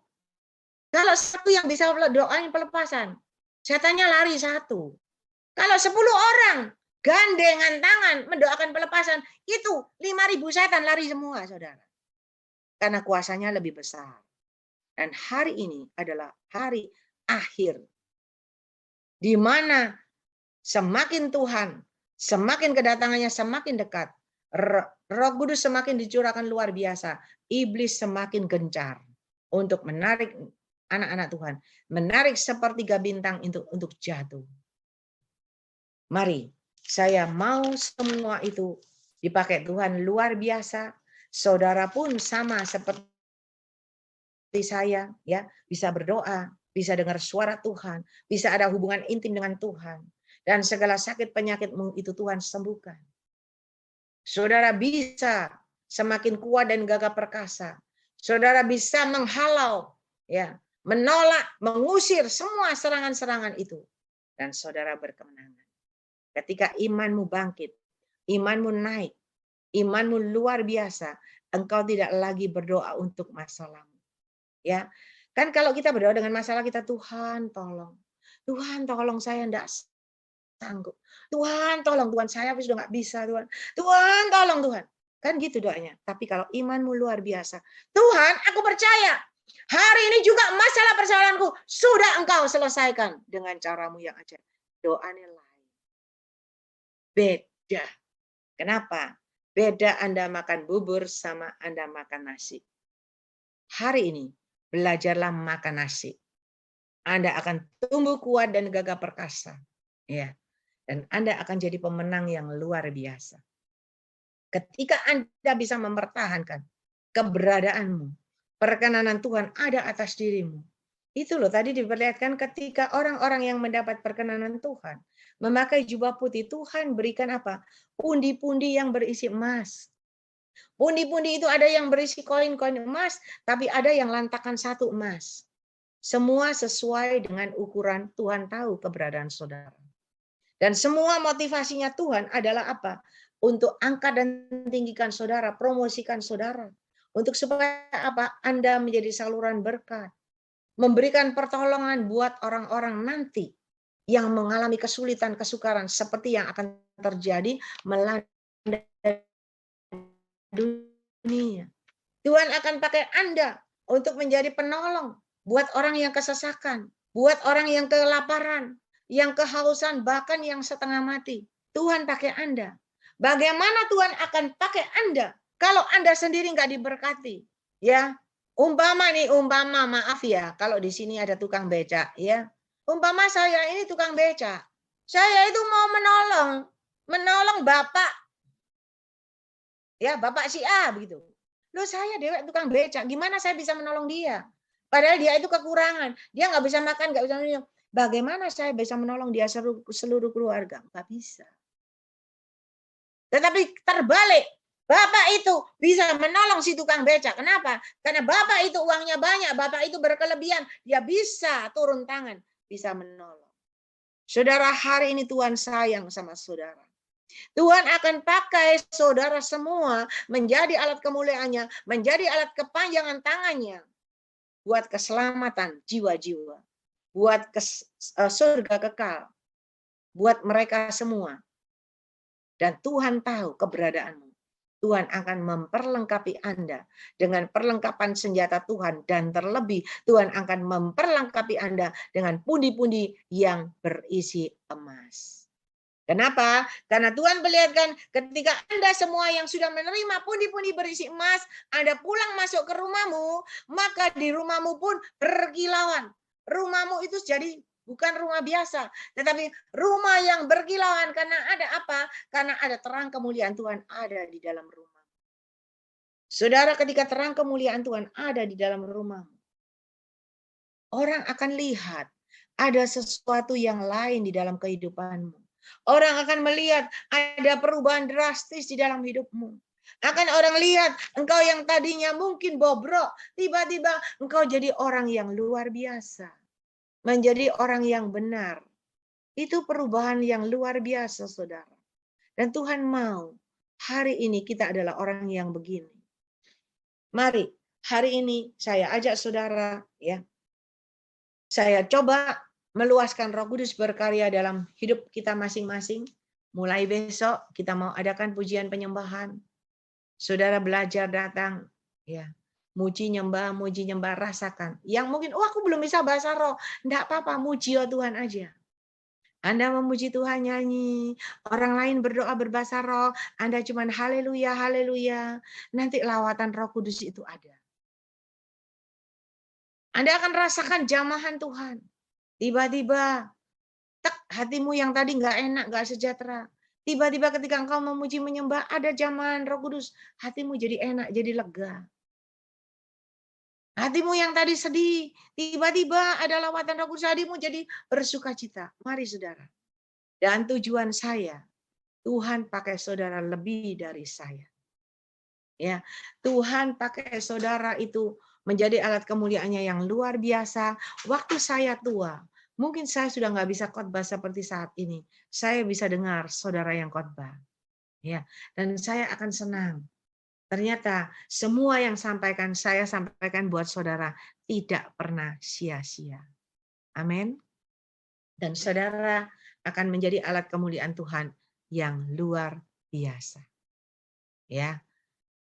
Kalau satu yang bisa doain pelepasan, setannya lari satu. Kalau 10 orang gandengan tangan mendoakan pelepasan, itu 5.000 setan lari semua, saudara. Karena kuasanya lebih besar. Dan hari ini adalah hari akhir. Di mana semakin Tuhan, semakin kedatangannya semakin dekat. Roh Kudus semakin dicurahkan luar biasa. Iblis semakin gencar untuk menarik anak-anak Tuhan. Menarik sepertiga bintang untuk jatuh. Mari, saya mau semua itu dipakai Tuhan luar biasa. Saudara pun sama seperti saya, ya, bisa berdoa, bisa dengar suara Tuhan, bisa ada hubungan intim dengan Tuhan, dan segala sakit penyakitmu itu Tuhan sembuhkan. Saudara bisa semakin kuat dan gagah perkasa. Saudara bisa menghalau, ya, menolak, mengusir semua serangan-serangan itu, dan saudara berkemenangan. Ketika imanmu bangkit, imanmu naik, imanmu luar biasa, engkau tidak lagi berdoa untuk masalahmu. Ya, kan kalau kita berdoa dengan masalah kita, Tuhan tolong saya enggak sanggup. Tuhan tolong, Tuhan saya sudah enggak bisa, Tuhan. Tuhan tolong, Tuhan. Kan gitu doanya. Tapi kalau imanmu luar biasa, Tuhan aku percaya hari ini juga masalah persoalanku sudah engkau selesaikan dengan caramu yang ajaib. Doanya lain. Beda. Kenapa? Beda Anda makan bubur sama Anda makan nasi. Hari ini belajarlah makan nasi. Anda akan tumbuh kuat dan gagah perkasa. Ya. Dan Anda akan jadi pemenang yang luar biasa. Ketika Anda bisa mempertahankan keberadaanmu, perkenanan Tuhan ada atas dirimu. Itu loh tadi diperlihatkan ketika orang-orang yang mendapat perkenanan Tuhan memakai jubah putih, Tuhan berikan apa? Pundi-pundi yang berisi emas. Pundi-pundi itu ada yang berisi koin-koin emas, tapi ada yang lantakan satu emas. Semua sesuai dengan ukuran Tuhan tahu keberadaan saudara. Dan semua motivasinya Tuhan adalah apa? Untuk angkat dan tinggikan saudara, promosikan saudara. Untuk supaya apa? Anda menjadi saluran berkat. Memberikan pertolongan buat orang-orang nanti yang mengalami kesulitan, kesukaran seperti yang akan terjadi melanda dunia. Tuhan akan pakai Anda untuk menjadi penolong buat orang yang kesesakan, buat orang yang kelaparan, yang kehausan, bahkan yang setengah mati. Tuhan pakai Anda. Bagaimana Tuhan akan pakai Anda kalau Anda sendiri nggak diberkati? Ya, umpama maaf ya, kalau di sini ada tukang becak, ya. Umpama saya ini tukang becak, saya itu mau menolong bapak, ya bapak si A begitu. Loh saya dewek tukang becak, gimana saya bisa menolong dia? Padahal dia itu kekurangan, dia nggak bisa makan, nggak bisa minum. Bagaimana saya bisa menolong dia seluruh keluarga? Nggak bisa. Tetapi terbalik, bapak itu bisa menolong si tukang becak. Kenapa? Karena bapak itu uangnya banyak, bapak itu berkelebihan, dia bisa turun tangan, bisa menolong. Saudara, hari ini Tuhan sayang sama saudara. Tuhan akan pakai saudara semua menjadi alat kemuliaannya, menjadi alat kepanjangan tangannya buat keselamatan jiwa-jiwa, buat surga kekal, buat mereka semua. Dan Tuhan tahu keberadaanmu. Tuhan akan memperlengkapi Anda dengan perlengkapan senjata Tuhan, dan terlebih Tuhan akan memperlengkapi Anda dengan pundi-pundi yang berisi emas. Kenapa? Karena Tuhan perlihatkan ketika Anda semua yang sudah menerima pundi-pundi berisi emas, Anda pulang masuk ke rumahmu, maka di rumahmu pun berkilauan. Rumahmu itu jadi bukan rumah biasa, tetapi rumah yang berkilauan. Karena ada apa? Karena ada terang kemuliaan Tuhan ada di dalam rumah. Saudara, ketika terang kemuliaan Tuhan ada di dalam rumahmu, orang akan lihat ada sesuatu yang lain di dalam kehidupanmu. Orang akan melihat ada perubahan drastis di dalam hidupmu. Akan orang lihat engkau yang tadinya mungkin bobrok, tiba-tiba engkau jadi orang yang luar biasa. Menjadi orang yang benar. Itu perubahan yang luar biasa, saudara. Dan Tuhan mau hari ini kita adalah orang yang begini. Mari, hari ini saya ajak saudara, ya. Saya coba meluaskan Roh Kudus berkarya dalam hidup kita masing-masing. Mulai besok kita mau adakan pujian penyembahan. Saudara belajar datang, ya, muji nyembah, rasakan. Yang mungkin, aku belum bisa bahasa roh, enggak apa-apa, muji Tuhan aja. Anda memuji Tuhan nyanyi, orang lain berdoa berbahasa roh, Anda cuman haleluya, haleluya. Nanti lawatan Roh Kudus itu ada. Anda akan rasakan jamahan Tuhan. Tiba-tiba, hatimu yang tadi nggak enak, nggak sejahtera. Tiba-tiba ketika engkau memuji menyembah, ada jamahan Roh Kudus. Hatimu jadi enak, jadi lega. Hatimu yang tadi sedih, tiba-tiba ada lawatan Roh Kudus, hatimu jadi bersukacita. Mari saudara. Dan tujuan saya, Tuhan pakai saudara lebih dari saya. Ya, Tuhan pakai saudara itu menjadi alat kemuliaannya yang luar biasa. Waktu saya tua, mungkin saya sudah nggak bisa khotbah seperti saat ini. Saya bisa dengar saudara yang khotbah. Ya, dan saya akan senang. Ternyata semua yang saya sampaikan buat saudara tidak pernah sia-sia. Amin. Dan saudara akan menjadi alat kemuliaan Tuhan yang luar biasa. Ya.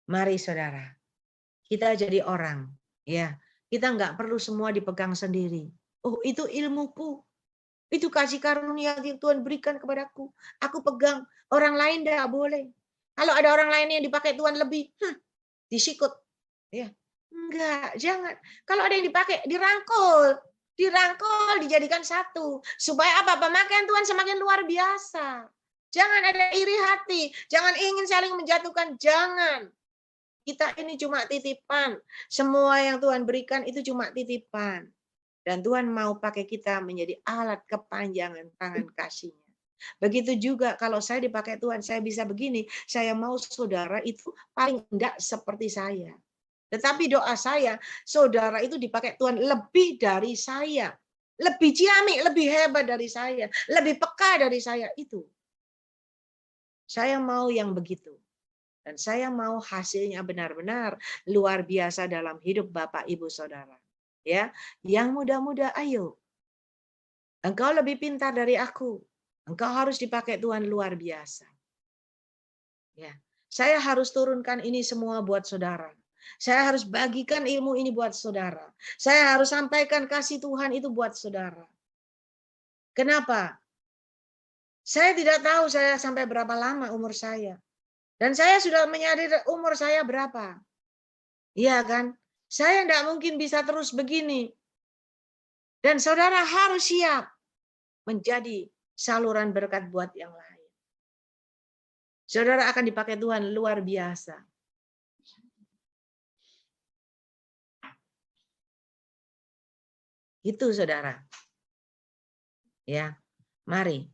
Mari saudara, kita jadi orang, ya. Kita nggak perlu semua dipegang sendiri. Oh, itu ilmuku. Itu kasih karunia yang Tuhan berikan kepadaku. Aku pegang, orang lain enggak boleh. Kalau ada orang lain yang dipakai Tuhan lebih, disikut. Ya. Enggak, jangan. Kalau ada yang dipakai, dirangkul, dijadikan satu. Supaya apa? Pemakaian Tuhan semakin luar biasa. Jangan ada iri hati, jangan ingin saling menjatuhkan, jangan. Kita ini cuma titipan. Semua yang Tuhan berikan itu cuma titipan. Dan Tuhan mau pakai kita menjadi alat kepanjangan tangan kasih-Nya. Begitu juga kalau saya dipakai Tuhan, saya bisa begini. Saya mau saudara itu paling enggak seperti saya. Tetapi doa saya, saudara itu dipakai Tuhan lebih dari saya. Lebih ciamik, lebih hebat dari saya. Lebih peka dari saya itu. Saya mau yang begitu. Dan saya mau hasilnya benar-benar luar biasa dalam hidup Bapak, Ibu, Saudara. Ya, yang muda-muda, ayo. Engkau lebih pintar dari aku. Engkau harus dipakai Tuhan luar biasa. Ya, saya harus turunkan ini semua buat saudara. Saya harus bagikan ilmu ini buat saudara. Saya harus sampaikan kasih Tuhan itu buat saudara. Kenapa? Saya tidak tahu saya sampai berapa lama umur saya. Dan saya sudah menyadari umur saya berapa. Iya kan? Saya tidak mungkin bisa terus begini. Dan saudara harus siap menjadi saluran berkat buat yang lain. Saudara akan dipakai Tuhan luar biasa. Itu saudara. Ya, mari.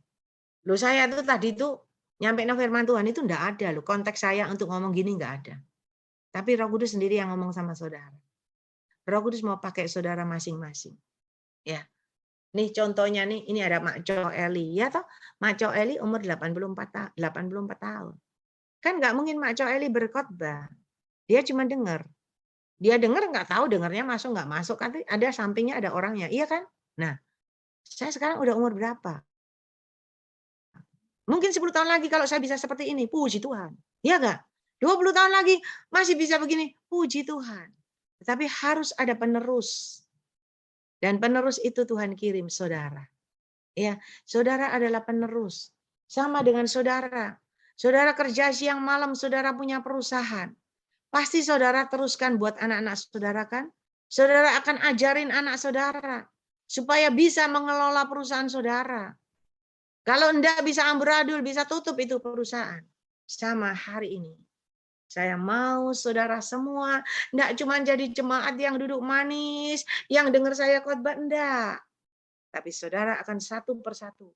Loh saya tuh tadi tuh nyampe firman Tuhan itu enggak ada loh. Konteks saya untuk ngomong gini enggak ada. Tapi Roh Kudus sendiri yang ngomong sama saudara. Roh Kudus mau pakai saudara masing-masing. Ya. Nih contohnya nih, ini ada Mak Co Eli. Ya toh, Mak Co Eli umur 84 tahun. Kan enggak mungkin Mak Co Eli berkhotbah. Dia cuma dengar. Dia dengar enggak tahu dengarnya masuk enggak masuk. Kan ada sampingnya ada orangnya. Iya kan? Nah, saya sekarang udah umur berapa? Mungkin 10 tahun lagi kalau saya bisa seperti ini, puji Tuhan. Iya enggak? 20 tahun lagi masih bisa begini, puji Tuhan. Tetapi harus ada penerus. Dan penerus itu Tuhan kirim saudara. Ya, saudara adalah penerus. Sama dengan saudara. Saudara kerja siang malam, saudara punya perusahaan. Pasti saudara teruskan buat anak-anak saudara kan? Saudara akan ajarin anak saudara supaya bisa mengelola perusahaan saudara. Kalau enggak bisa amburadul, bisa tutup itu perusahaan. Sama hari ini. Saya mau saudara semua, enggak cuma jadi jemaat yang duduk manis, yang dengar saya khotbah, enggak. Tapi saudara akan satu persatu.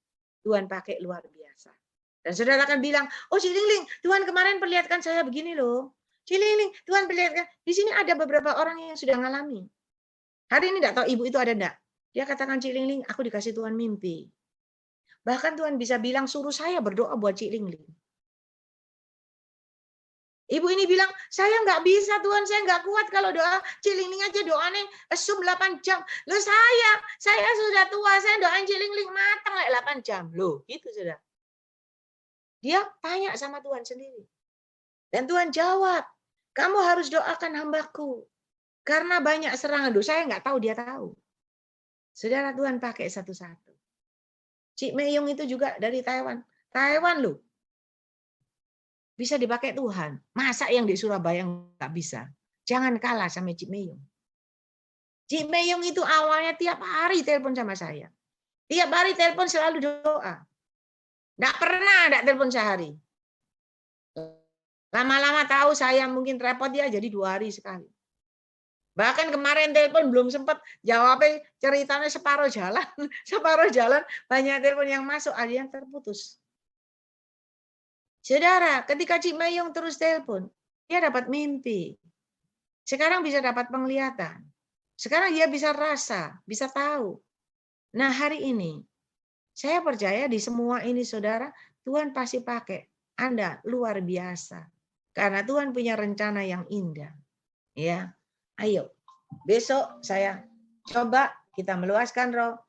Tuhan pakai luar biasa. Dan saudara akan bilang, oh Cilingling, Tuhan kemarin perlihatkan saya begini loh. Cilingling, Tuhan perlihatkan. Di sini ada beberapa orang yang sudah ngalami. Hari ini enggak tahu ibu itu ada enggak. Dia katakan, Cilingling, aku dikasih Tuhan mimpi. Bahkan Tuhan bisa bilang, suruh saya berdoa buat Cilingling. Ibu ini bilang, saya nggak bisa Tuhan, saya nggak kuat kalau doa. Cilingling aja doanya Zoom 8 jam. Loh saya sudah tua, saya doain Cilingling matang like 8 jam. Loh, gitu sudah. Dia tanya sama Tuhan sendiri. Dan Tuhan jawab, kamu harus doakan hambaku. Karena banyak serangan. Loh, saya nggak tahu, dia tahu. Saudara, Tuhan pakai satu-satu. Cik Meyung itu juga dari Taiwan. Taiwan loh. Bisa dipakai Tuhan. Masa yang di Surabaya nggak bisa? Jangan kalah sama Cik Meyung. Cik Meyung itu awalnya tiap hari telepon sama saya. Tiap hari telepon selalu doa. Nggak pernah nggak telepon sehari. Lama-lama tahu saya mungkin repot dia jadi 2 hari sekali. Bahkan kemarin telepon belum sempat jawabnya ceritanya separuh jalan. Separuh jalan banyak telepon yang masuk, ada yang terputus. Saudara, ketika Cik Mayung terus telepon, dia dapat mimpi. Sekarang bisa dapat penglihatan. Sekarang dia bisa rasa, bisa tahu. Nah hari ini, saya percaya di semua ini saudara, Tuhan pasti pakai Anda luar biasa. Karena Tuhan punya rencana yang indah. Ya, ayo. Besok saya coba kita meluaskan roh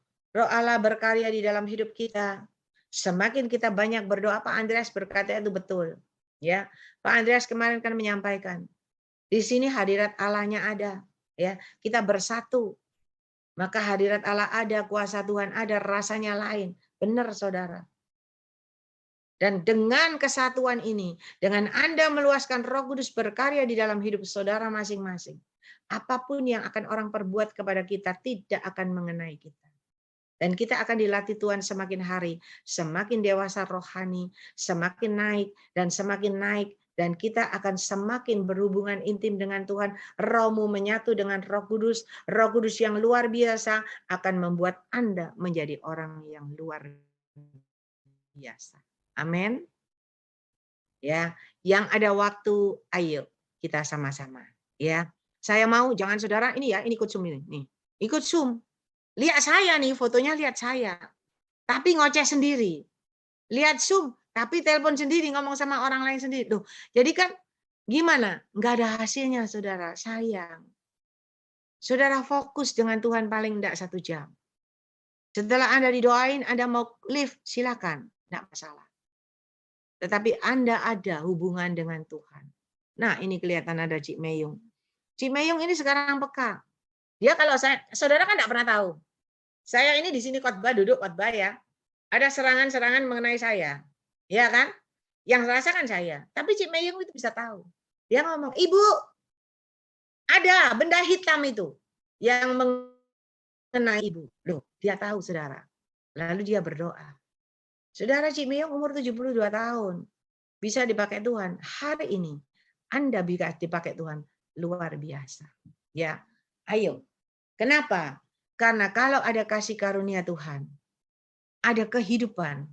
Allah berkarya di dalam hidup kita. Semakin kita banyak berdoa, Pak Andreas berkata itu betul. Ya, Pak Andreas kemarin kan menyampaikan, di sini hadirat Allahnya ada. Ya, kita bersatu. Maka hadirat Allah ada, kuasa Tuhan ada, rasanya lain. Benar, saudara. Dan dengan kesatuan ini, dengan Anda meluaskan Roh Kudus berkarya di dalam hidup saudara masing-masing, apapun yang akan orang perbuat kepada kita tidak akan mengenai kita. Dan kita akan dilatih Tuhan semakin hari, semakin dewasa rohani, semakin naik, dan kita akan semakin berhubungan intim dengan Tuhan. Rohmu menyatu dengan Roh Kudus. Roh Kudus yang luar biasa akan membuat Anda menjadi orang yang luar biasa. Amin. Ya, yang ada waktu, ayo kita sama-sama. Ya, saya mau, jangan saudara ini ya, ini ikut Zoom ini. Nih, ikut Zoom. Lihat saya nih, fotonya lihat saya. Tapi ngoceh sendiri. Lihat Zoom, tapi telepon sendiri, ngomong sama orang lain sendiri. Tuh, jadi kan gimana? Nggak ada hasilnya, saudara. Sayang. Saudara fokus dengan Tuhan paling enggak 1 jam. Setelah Anda didoain, Anda mau live, silakan. Enggak masalah. Tetapi Anda ada hubungan dengan Tuhan. Nah, ini kelihatan ada Cik Meyung. Cik Meyung ini sekarang peka. Dia kalau saudara kan enggak pernah tahu. Saya ini di sini khotbah, duduk khotbah ya. Ada serangan-serangan mengenai saya. Ya kan? Yang rasakan saya. Tapi Cik Meyung itu bisa tahu. Dia ngomong, "Ibu, ada benda hitam itu yang mengenai ibu." Loh, dia tahu, saudara. Lalu dia berdoa. Saudara, Cik Meyung umur 72 tahun. Bisa dipakai Tuhan. Hari ini Anda bisa dipakai Tuhan. Luar biasa. Ya, ayo. Kenapa? Karena kalau ada kasih karunia Tuhan, ada kehidupan.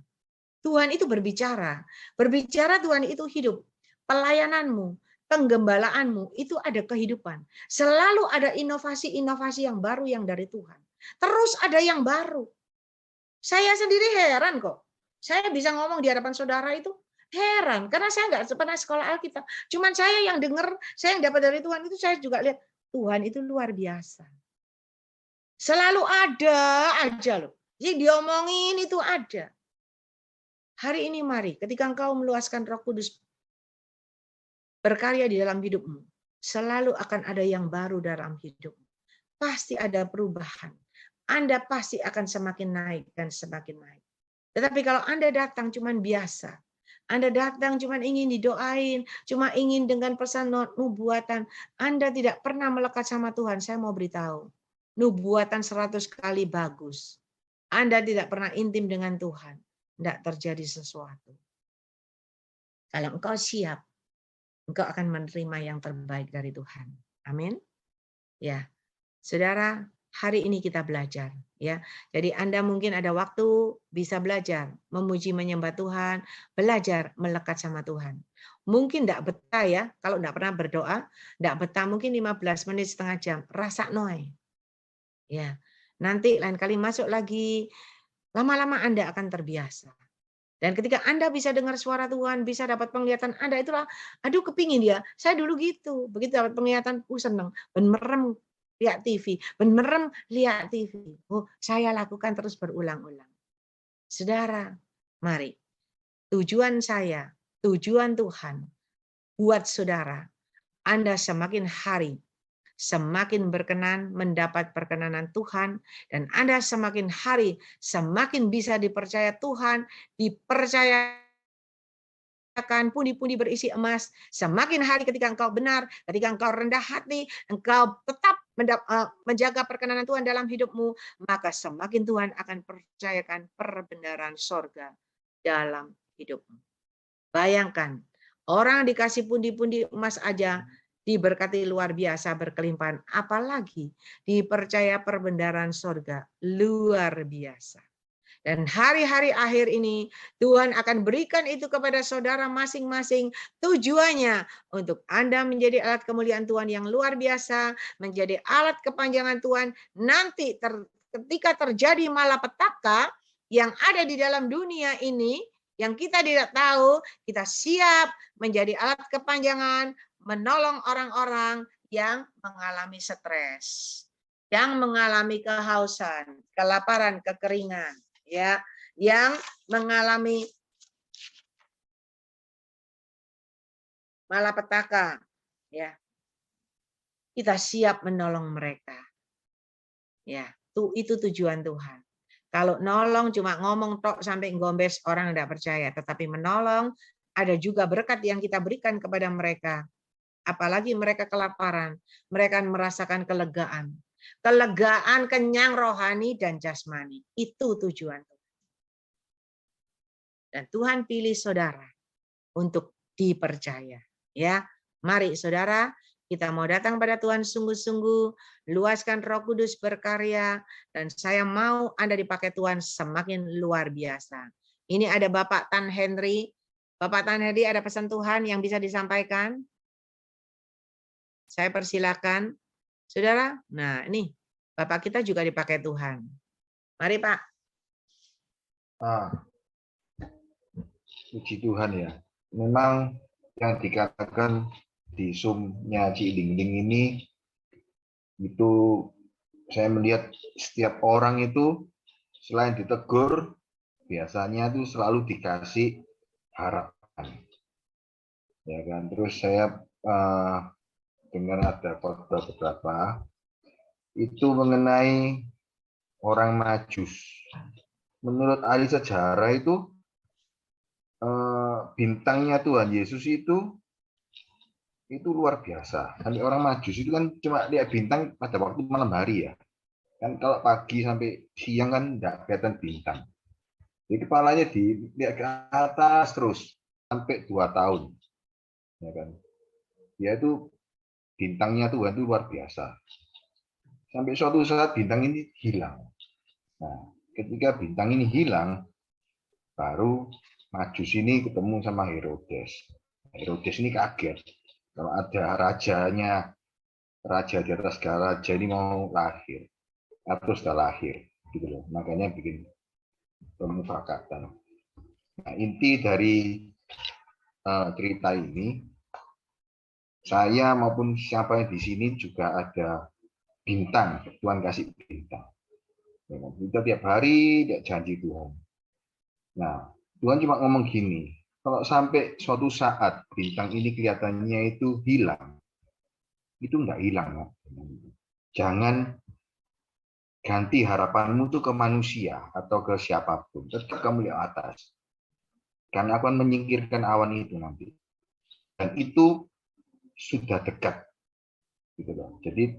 Tuhan itu berbicara. Berbicara Tuhan itu hidup. Pelayananmu, penggembalaanmu itu ada kehidupan. Selalu ada inovasi-inovasi yang baru yang dari Tuhan. Terus ada yang baru. Saya sendiri heran kok. Saya bisa ngomong di hadapan saudara itu heran. Karena saya nggak pernah sekolah Alkitab. Cuman saya yang dengar, saya yang dapat dari Tuhan itu saya juga lihat. Tuhan itu luar biasa. Selalu ada aja loh. Jadi diomongin itu ada. Hari ini mari, ketika engkau meluaskan Roh Kudus berkarya di dalam hidupmu, selalu akan ada yang baru dalam hidupmu. Pasti ada perubahan. Anda pasti akan semakin naik dan semakin naik. Tetapi kalau Anda datang cuman biasa, Anda datang cuman ingin didoain, cuma ingin dengan pesan nubuatan, Anda tidak pernah melekat sama Tuhan, saya mau beritahu. Nubuatan 100 kali bagus. Anda tidak pernah intim dengan Tuhan. Tidak terjadi sesuatu. Kalau engkau siap, engkau akan menerima yang terbaik dari Tuhan. Amin. Ya, saudara, hari ini kita belajar. Ya, jadi Anda mungkin ada waktu bisa belajar, memuji menyembah Tuhan, belajar melekat sama Tuhan. Mungkin tidak betah ya, kalau tidak pernah berdoa, tidak betah mungkin 15 menit setengah jam, rasa noy. Ya, nanti lain kali masuk lagi. Lama-lama Anda akan terbiasa. Dan ketika Anda bisa dengar suara Tuhan, bisa dapat penglihatan Anda, itulah, aduh kepingin ya, saya dulu gitu. Begitu dapat penglihatan, senang. Ben merem lihat TV, ben merem lihat TV. Oh, saya lakukan terus berulang-ulang. Saudara, mari. Tujuan saya, tujuan Tuhan buat saudara, Anda semakin hari semakin berkenan mendapat perkenanan Tuhan, dan Anda semakin hari semakin bisa dipercaya Tuhan, dipercayakan pundi-pundi berisi emas. Semakin hari ketika engkau benar, ketika engkau rendah hati, engkau tetap menjaga perkenanan Tuhan dalam hidupmu, maka semakin Tuhan akan percayakan perbenaran sorga dalam hidupmu. Bayangkan, orang dikasih pundi-pundi emas aja, diberkati luar biasa berkelimpahan, apalagi dipercaya perbendaharaan sorga luar biasa. Dan hari-hari akhir ini Tuhan akan berikan itu kepada saudara masing-masing, tujuannya untuk Anda menjadi alat kemuliaan Tuhan yang luar biasa, menjadi alat kepanjangan Tuhan. Nanti ketika terjadi malapetaka yang ada di dalam dunia ini, yang kita tidak tahu, kita siap menjadi alat kepanjangan, menolong orang-orang yang mengalami stres, yang mengalami kehausan, kelaparan, kekeringan, ya, yang mengalami malapetaka, ya. Kita siap menolong mereka. Ya, itu tujuan Tuhan. Kalau nolong cuma ngomong tok sampai ngombes orang tidak percaya, tetapi menolong ada juga berkat yang kita berikan kepada mereka. Apalagi mereka kelaparan, mereka merasakan kelegaan. Kelegaan, kenyang rohani dan jasmani. Itu tujuan Tuhan. Dan Tuhan pilih saudara untuk dipercaya. Ya, mari saudara, kita mau datang pada Tuhan sungguh-sungguh, luaskan Roh Kudus berkarya, dan saya mau Anda dipakai Tuhan semakin luar biasa. Ini ada Bapak Tan Henry. Bapak Tan Henry, ada pesan Tuhan yang bisa disampaikan? Saya persilakan. Saudara, nah ini Bapak kita juga dipakai Tuhan. Mari Pak. Puji Tuhan ya. Memang yang dikatakan di Zoom-nya Ci Ding-Ding ini, itu saya melihat setiap orang itu selain ditegur, biasanya itu selalu dikasih harapan. Ya kan. Terus saya dengar ada khotbah beberapa itu mengenai orang Majus. Menurut ahli sejarah itu bintangnya Tuhan Yesus itu luar biasa. Sampai orang Majus itu kan cuma lihat bintang pada waktu malam hari ya. Kan kalau pagi sampai siang kan tidak kelihatan bintang. Jadi kepalanya dilihat ke atas terus sampai 2 tahun. Ya kan. Dia itu bintangnya Tuhan itu luar biasa. Sampai suatu saat bintang ini hilang. Nah, ketika bintang ini hilang, baru Majus ini ketemu sama Herodes. Herodes ini kaget. Kalau ada raja di atas segala raja ini mau lahir. Atau sudah lahir. Gitu loh. Makanya bikin pemufakatan. Nah, inti dari cerita ini, saya maupun siapa yang di sini juga ada bintang. Tuhan kasih bintang. Kita tiap hari tidak janji Tuhan. Nah, Tuhan cuma ngomong gini, kalau sampai suatu saat bintang ini kelihatannya itu hilang, itu enggak hilang. Jangan ganti harapanmu tuh ke manusia atau ke siapapun. Tetap kamu lihat atas. Karena akan menyingkirkan awan itu nanti. Dan itu sudah dekat. Gitu loh. Jadi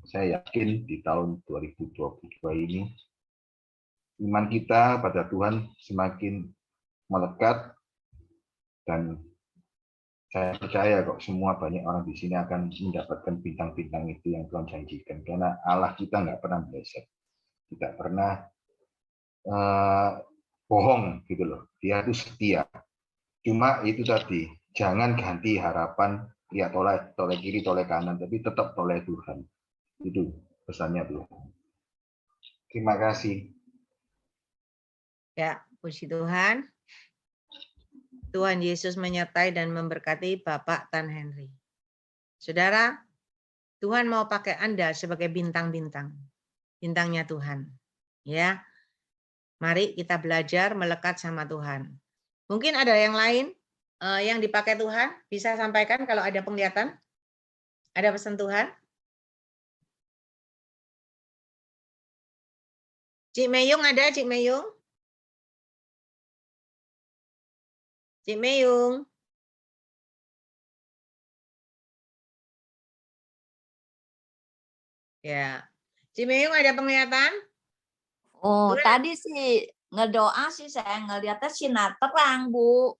saya yakin di tahun 2022 ini iman kita pada Tuhan semakin melekat, dan saya percaya kok semua banyak orang di sini akan mendapatkan bintang-bintang itu yang Tuhan janjikan, karena Allah kita nggak pernah meleset, tidak pernah bohong gitu loh, dia itu setia. Cuma itu tadi, jangan ganti harapan lihat toleh kiri toleh kanan, tapi tetap toleh Tuhan. Itu pesannya Tuhan. Terima kasih. Ya, puji Tuhan. Tuhan Yesus menyertai dan memberkati Bapak Tan Henry. Saudara, Tuhan mau pakai Anda sebagai bintang-bintang. Bintangnya Tuhan. Ya. Mari kita belajar melekat sama Tuhan. Mungkin ada yang lain yang dipakai Tuhan, bisa sampaikan kalau ada penglihatan? Ada pesan Tuhan? Cik Meyung ada, Cik Meyung? Cik Meyung. Ya. Cik Meyung ada penglihatan? Oh, tadi sih ngedoa sih saya ngeliatnya sinar terang, Bu.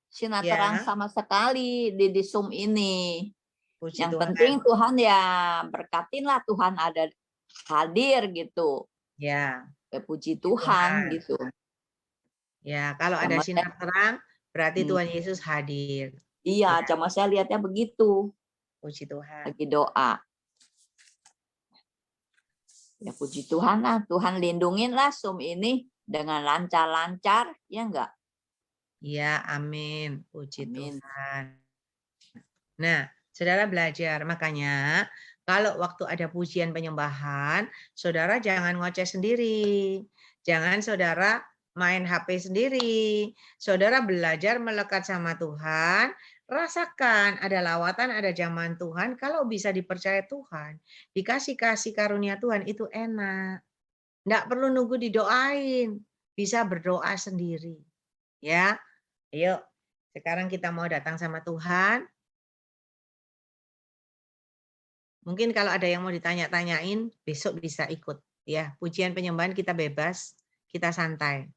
Sinar terang sama sekali di Zoom ini. Puji Yang Tuhan. penting Tuhan ya berkatin lah, Tuhan ada hadir gitu. Ya. Puji Tuhan gitu. Ya, kalau ada sinar terang berarti Tuhan Yesus hadir. Iya, cuma saya lihatnya begitu. Puji Tuhan. Lagi doa. Ya puji Tuhan lah, Tuhan lindungin lah Zoom ini dengan lancar-lancar, ya enggak? Ya, amin. Puji Amin. Tuhan. Nah, saudara belajar, makanya kalau waktu ada pujian penyembahan, saudara jangan ngoceh sendiri. Jangan saudara main HP sendiri. Saudara belajar melekat sama Tuhan, rasakan ada lawatan, ada zaman Tuhan. Kalau bisa dipercaya Tuhan, dikasih karunia Tuhan itu enak. Nggak perlu nunggu didoain, bisa berdoa sendiri. Ya, ayo sekarang kita mau datang sama Tuhan. Mungkin kalau ada yang mau ditanya-tanyain, besok bisa ikut. Ya, pujian penyembahan kita bebas, kita santai.